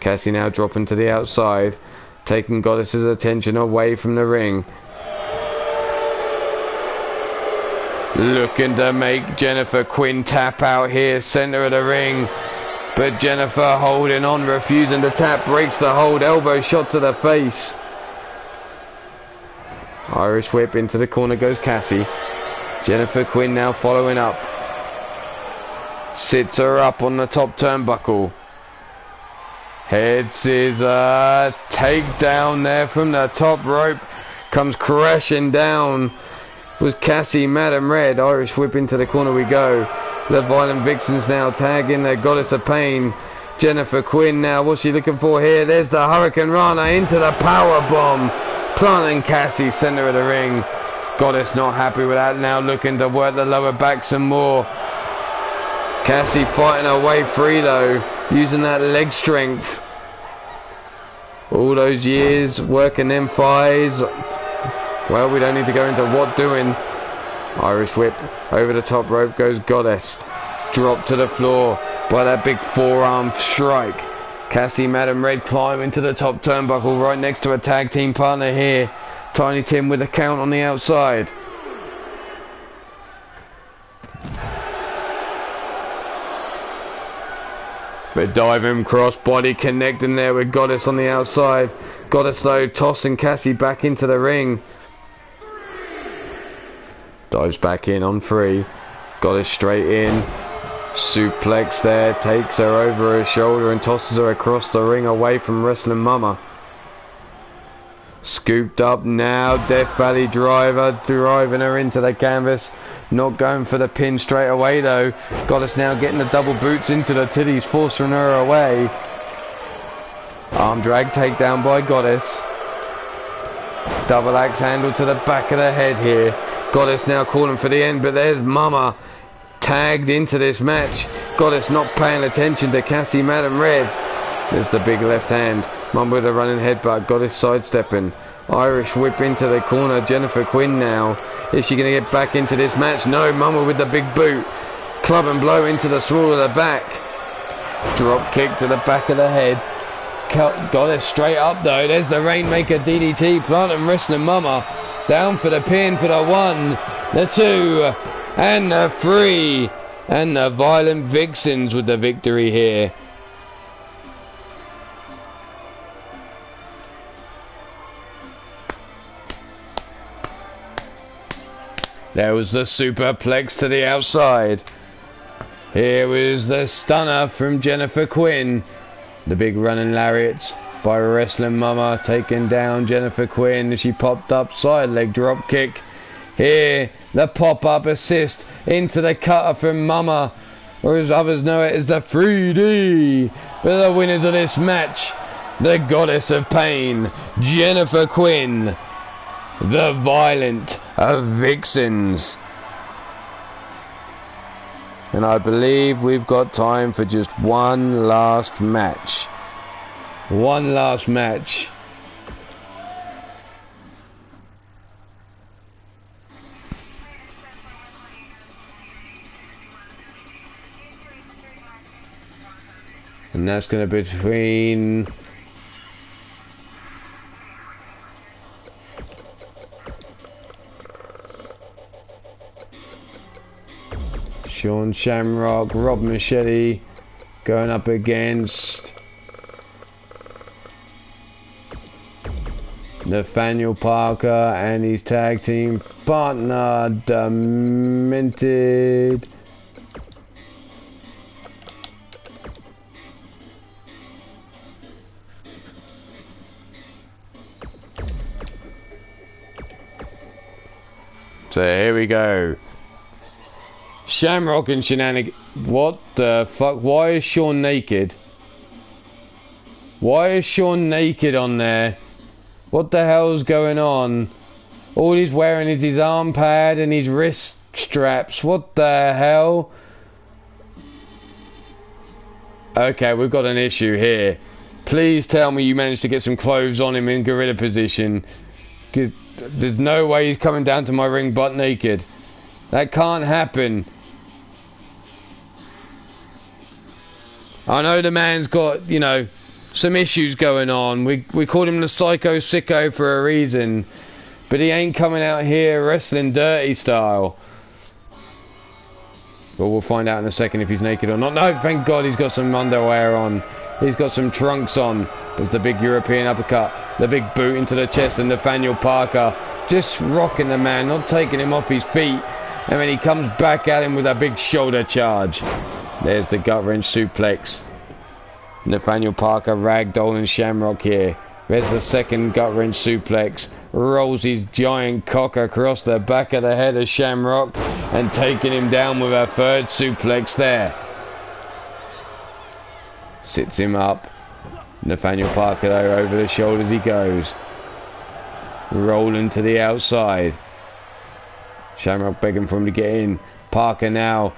Cassie now dropping to the outside. Taking Goddess's attention away from the ring. Looking to make Jennifer Quinn tap out here. Center of the ring. But Jennifer holding on, refusing to tap, breaks the hold, elbow shot to the face. Irish whip into the corner goes Cassie. Jennifer Quinn now following up. Sits her up on the top turnbuckle. Head scissor, takedown there from the top rope. Comes crashing down. Was Cassie, Madam Red. Irish whip into the corner we go. The Violent Vixens now tagging the Goddess of Pain. Jennifer Quinn now, what's she looking for here? There's the Hurricane Rana into the power bomb. Planting Cassie, center of the ring. Goddess not happy with that, now looking to work the lower back some more. Cassie fighting her way free though, using that leg strength. All those years working them thighs. Well, we don't need to go into what doing. Irish whip over the top rope goes Goddess. Drop to the floor by that big forearm strike. Cassie, Madam Red climb into the top turnbuckle right next to a tag team partner here. Tiny Tim with a count on the outside. But diving cross body connecting there with Goddess on the outside. Goddess though tossing Cassie back into the ring. Dives back in on 3. Goddess straight in. Suplex there. Takes her over her shoulder and tosses her across the ring away from Wrestling Mama. Scooped up now. Death Valley driver. Driving her into the canvas. Not going for the pin straight away though. Goddess now getting the double boots into the titties. Forcing her away. Arm drag takedown by Goddess. Double axe handle to the back of the head here. Goddess now calling for the end, but there's Mama tagged into this match. Goddess not paying attention to Cassie, Madam Red. There's the big left hand. Mama with a running headbutt. Goddess sidestepping. Irish whip into the corner. Jennifer Quinn now. Is she going to get back into this match? No. Mama with the big boot. Club and blow into the small of the back. Drop kick to the back of the head. Goddess straight up though. There's the Rainmaker DDT. Planting Wrestling Mama. Down for the pin for the 1, the 2, and the 3. And the Violent Vixens with the victory here. There was the superplex to the outside. Here was the stunner from Jennifer Quinn. The big running lariats by Wrestling Mama, taking down Jennifer Quinn as she popped up, side leg drop kick. Here, the pop-up assist into the cutter from Mama, or as others know it as the 3D. But the winners of this match, the Goddess of Pain, Jennifer Quinn, the Violent Vixens. And I believe we've got time for just one last match. One last match. And that's going to be between Sean Shamrock, Rob Machete going up against Nathaniel Parker and his tag team partner Demented. So here we go. Shamrock and Shenanigans. What the fuck? Why is Sean naked? Why is Sean naked on there? What the hell's going on? All he's wearing is his arm pad and his wrist straps. What the hell? Okay, we've got an issue here. Please tell me you managed to get some clothes on him in gorilla position. Because there's no way he's coming down to my ring butt naked. That can't happen. I know the man's got, you know, some issues going on. We called him the Psycho Sicko for a reason. But he ain't coming out here wrestling dirty style. But we'll find out in a second if he's naked or not. No, thank God he's got some underwear on. He's got some trunks on. There's the big European uppercut. The big boot into the chest, and Nathaniel Parker just rocking the man, not taking him off his feet. And then he comes back at him with a big shoulder charge. There's the gut-wrench suplex. Nathaniel Parker ragdolling Shamrock here. There's the second gut-wrench suplex. Rolls his giant cock across the back of the head of Shamrock and taking him down with a third suplex there. Sits him up. Nathaniel Parker though, over the shoulders he goes. Rolling to the outside. Shamrock begging for him to get in. Parker now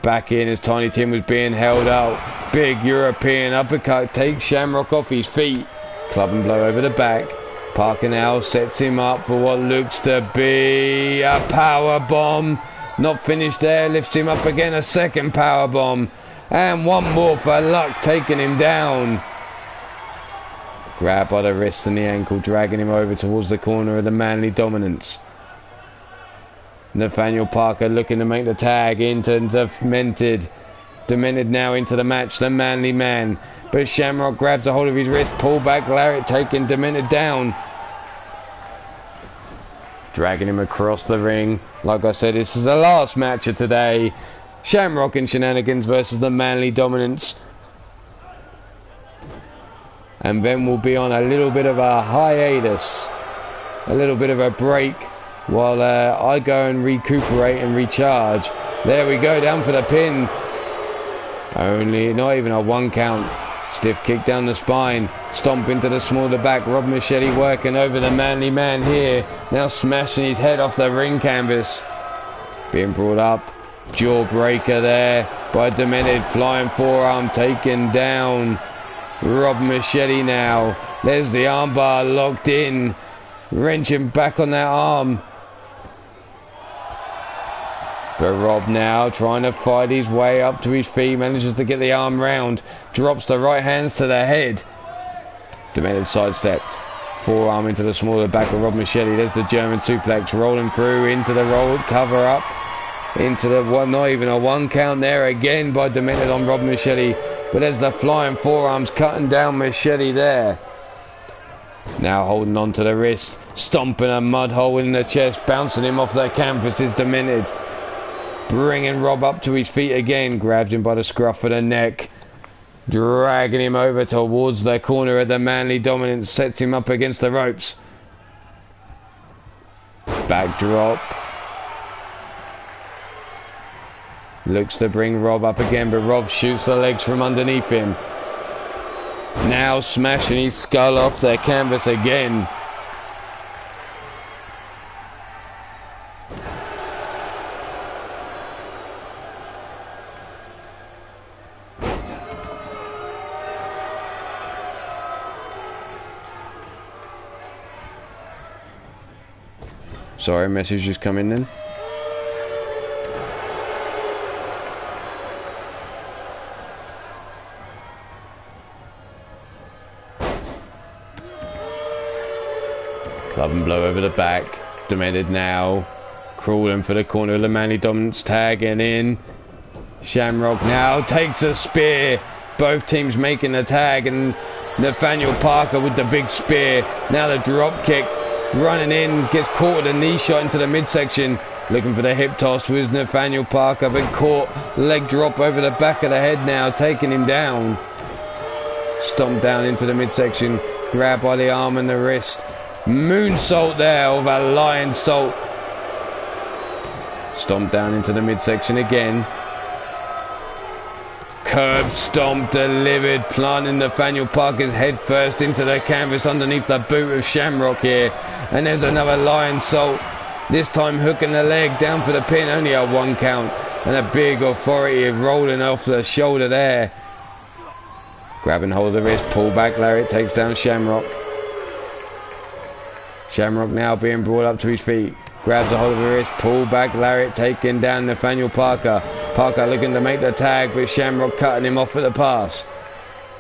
back in as Tiny Tim was being held up. Big European uppercut takes Shamrock off his feet. Club and blow over the back. Parker now sets him up for what looks to be a power bomb. Not finished there, lifts him up again, a second power bomb. And one more for luck, taking him down. Grab by the wrist and the ankle, dragging him over towards the corner of the Manly Dominance. Nathaniel Parker looking to make the tag into Demented. Demented now into the match, the Manly Man. But Shamrock grabs a hold of his wrist, pull back lariat, taking Demented down. Dragging him across the ring. Like I said, this is the last match of today. Shamrock and Shenanigans versus the Manly Dominance. And then we'll be on a little bit of a hiatus. A little bit of a break while I go and recuperate and recharge. There we go, down for the pin. Only, not even a 1 count. Stiff kick down the spine. Stomp into the small of the back. Rob Machete working over the Manly Man here. Now smashing his head off the ring canvas. Being brought up. Jawbreaker there by Demented. Flying forearm taken down. Rob Machete now. There's the armbar locked in. Wrenching back on that arm. But Rob now trying to fight his way up to his feet. Manages to get the arm round. Drops the right hands to the head. Demented sidestepped. Forearm into the smaller back of Rob Machete. There's the German suplex. Rolling through into the roll. Cover up. Into the one. Not even a 1 count there again by Demented on Rob Machete. But there's the flying forearms cutting down Machete there. Now holding on to the wrist. Stomping a mud hole in the chest. Bouncing him off the canvas is Demented. Bringing Rob up to his feet again. Grabs him by the scruff of the neck. Dragging him over towards the corner of the Manly Dominance. Sets him up against the ropes. Backdrop. Looks to bring Rob up again, but Rob shoots the legs from underneath him. Now smashing his skull off the canvas again. Sorry, message just come in then. Club and blow over the back. Demented now. Crawling for the corner of the Manly Dominance. Tagging in. Shamrock now takes a spear. Both teams making the tag. And Nathaniel Parker with the big spear. Now the drop kick. Running in. Gets caught with a knee shot into the midsection. Looking for the hip toss with Nathaniel Parker. But caught. Leg drop over the back of the head now. Taking him down. Stomp down into the midsection. Grab by the arm and the wrist. Moonsault there with a lion salt. Stomp down into the midsection again. Curb stomp delivered, planting Nathaniel Parker's head first into the canvas underneath the boot of Shamrock here. And there's another lion salt. This time hooking the leg down for the pin, only a 1 count. And a big authority rolling off the shoulder there. Grabbing hold of the wrist, pull back, Lariat takes down Shamrock. Shamrock now being brought up to his feet. Grabs a hold of the wrist, pull back, Lariat taking down Nathaniel Parker. Parker looking to make the tag, but Shamrock cutting him off at the pass.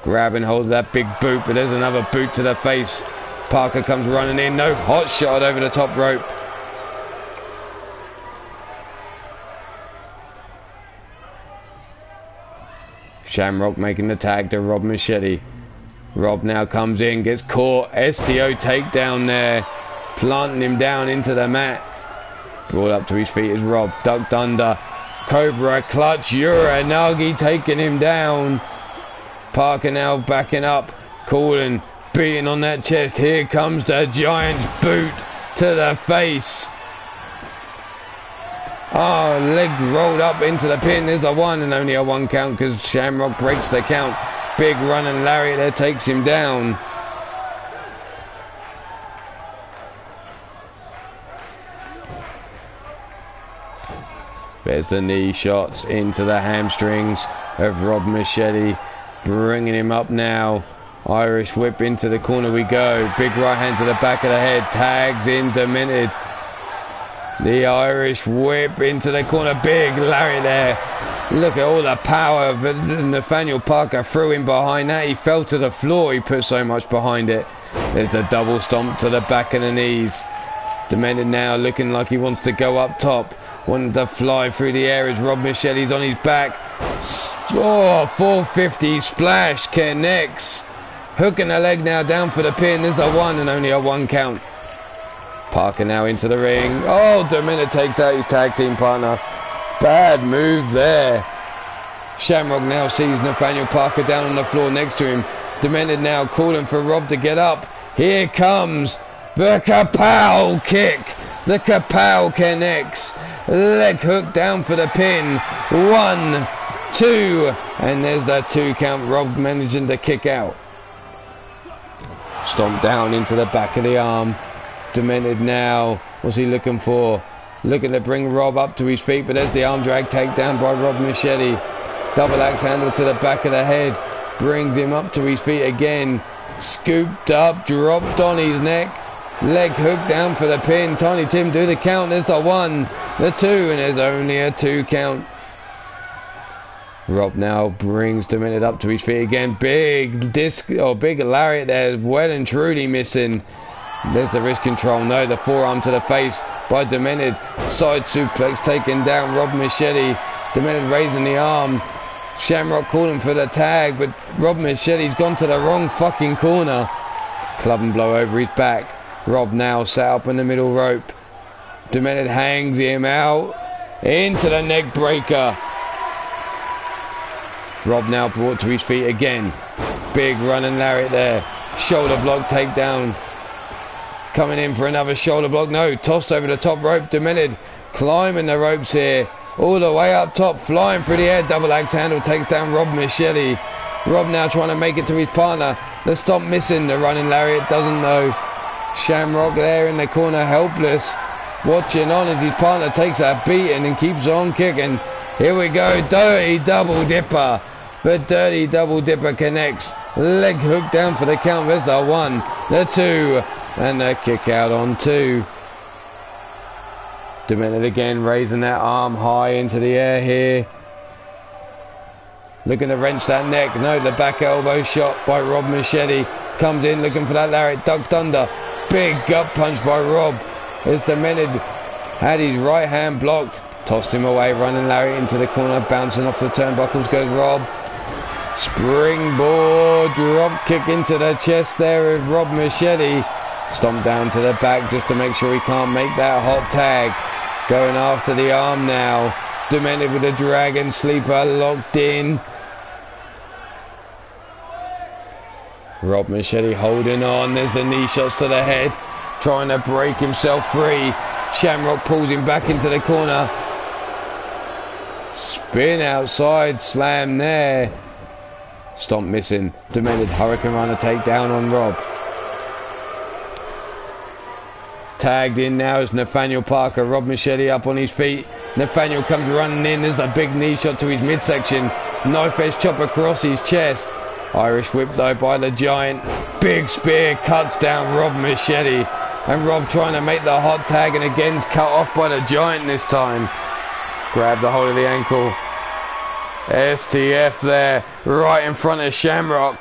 Grabbing hold of that big boot, but there's another boot to the face. Parker comes running in, no, hot shot over the top rope. Shamrock making the tag to Rob Machete. Rob now comes in, gets caught. STO takedown there, planting him down into the mat. Brought up to his feet is Rob, ducked under. Cobra clutch, Uranagi taking him down. Parker now backing up, calling, beating on that chest. Here comes the Giant's boot to the face. Oh, leg rolled up into the pin. There's the 1 and only a 1 count because Shamrock breaks the count. Big run and Lariat there takes him down. There's the knee shots into the hamstrings of Rob Machete. Bringing him up now. Irish whip into the corner we go. Big right hand to the back of the head. Tags in, Demented. The Irish whip into the corner. Big Larry there. Look at all the power of Nathaniel Parker. Threw him behind that. He fell to the floor. He put so much behind it. There's the double stomp to the back of the knees. Demented now looking like he wants to go up top. Wanting to fly through the air as Rob Machete's on his back. Oh, 450 splash connects. Hooking the leg now down for the pin. There's the 1 and only a 1 count. Parker now into the ring. Oh, Demented takes out his tag team partner. Bad move there. Shamrock now sees Nathaniel Parker down on the floor next to him. Demented now calling for Rob to get up. Here comes the kapow kick. The kapow connects. Leg hook down for the pin. 1, 2, and there's the 2 count. Rob managing to kick out. Stomp down into the back of the arm. Demented now. What's he looking for? Looking to bring Rob up to his feet, but there's the arm drag takedown by Rob Machete. Double axe handle to the back of the head. Brings him up to his feet again. Scooped up, dropped on his neck. Leg hook down for the pin. Tiny Tim do the count. There's the 1, the 2, and there's only a 2 count. Rob now brings Demented up to his feet again. Big disc, or big lariat there, well and truly missing. There's the wrist control. No, the forearm to the face by Demented. Side suplex taken down Rob Machete. Demented raising the arm. Shamrock calling for the tag, but Rob Machete's gone to the wrong fucking corner. Club and blow over his back. Rob now sat up in the middle rope. Demented hangs him out into the neck breaker. Rob now brought to his feet again. Big running lariat there. Shoulder block takedown. Coming in for another shoulder block. No, tossed over the top rope. Demented climbing the ropes here. All the way up top, flying through the air. Double axe handle takes down Rob Machete. Rob now trying to make it to his partner. The stop missing. The running lariat doesn't know. Shamrock there in the corner, helpless. Watching on as his partner takes a beating and keeps on kicking. Here we go. Dirty double dipper. The dirty double dipper connects. Leg hook down for the count. There's the 1, the 2, and the kick out on 2. Demented again, raising that arm high into the air here. Looking to wrench that neck. No, the back elbow shot by Rob Machete. Comes in looking for that lariat, ducked under. Big gut punch by Rob. As Demented had his right hand blocked. Tossed him away, running lariat into the corner. Bouncing off the turnbuckles goes Rob. Springboard drop kick into the chest there of Rob Machete. Stomp down to the back just to make sure he can't make that hot tag. Going after the arm now. Demented with a dragon sleeper locked in. Rob Machete holding on. There's the knee shots to the head. Trying to break himself free. Shamrock pulls him back into the corner. Spin outside, slam there. Stomp missing. Demented Hurricane Runner takedown on Rob. Tagged in now is Nathaniel Parker. Rob Machete up on his feet. Nathaniel comes running in. There's the big knee shot to his midsection. Knife edge chop across his chest. Irish whip though by the Giant. Big spear cuts down Rob Machete. And Rob trying to make the hot tag, and again cut off by the Giant this time. Grab the hold of the ankle. STF there, right in front of Shamrock.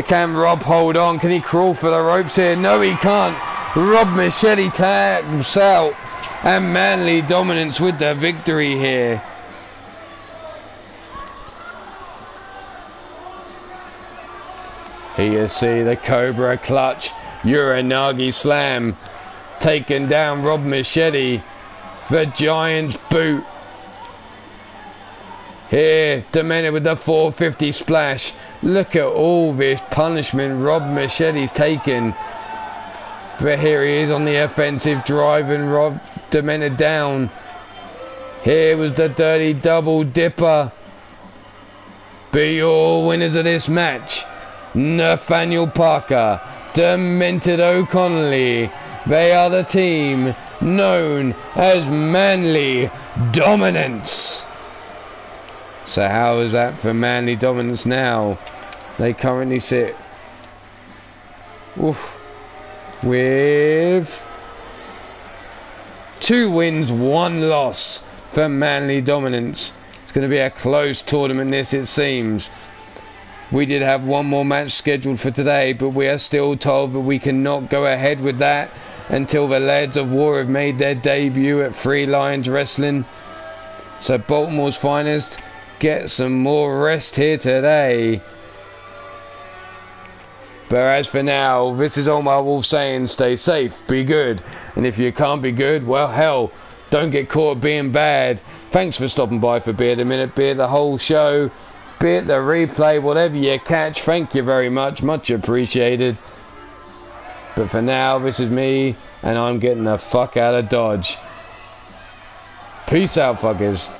Can Rob hold on? Can he crawl for the ropes here? No, he can't. Rob Machete tags out, and Manly Dominance with the victory here. Here you see the Cobra Clutch, Uranagi Slam, taking down Rob Machete. The Giant's boot. Here, Demented with the 450 splash. Look at all this punishment Rob Machete's taken. But here he is on the offensive, driving Rob Demented down. Here was the dirty double dipper. Be your winners of this match: Nathaniel Parker, Demented O'Connolly. They are the team known as Manly Dominance. So how is that for Manly Dominance now? They currently sit with 2 wins, 1 loss for Manly Dominance. It's going to be a close tournament this, it seems. We did have 1 more match scheduled for today, but we are still told that we cannot go ahead with that until the Lads of War have made their debut at Three Lions Wrestling. So Baltimore's finest, get some more rest here today. But as for now, this is Ulmarwolf saying stay safe, be good. And if you can't be good, well hell, don't get caught being bad. Thanks for stopping by for Be It a Minute, be it the whole show, be it the replay, whatever you catch. Thank you very much, much appreciated. But for now, this is me, and I'm getting the fuck out of Dodge. Peace out, fuckers.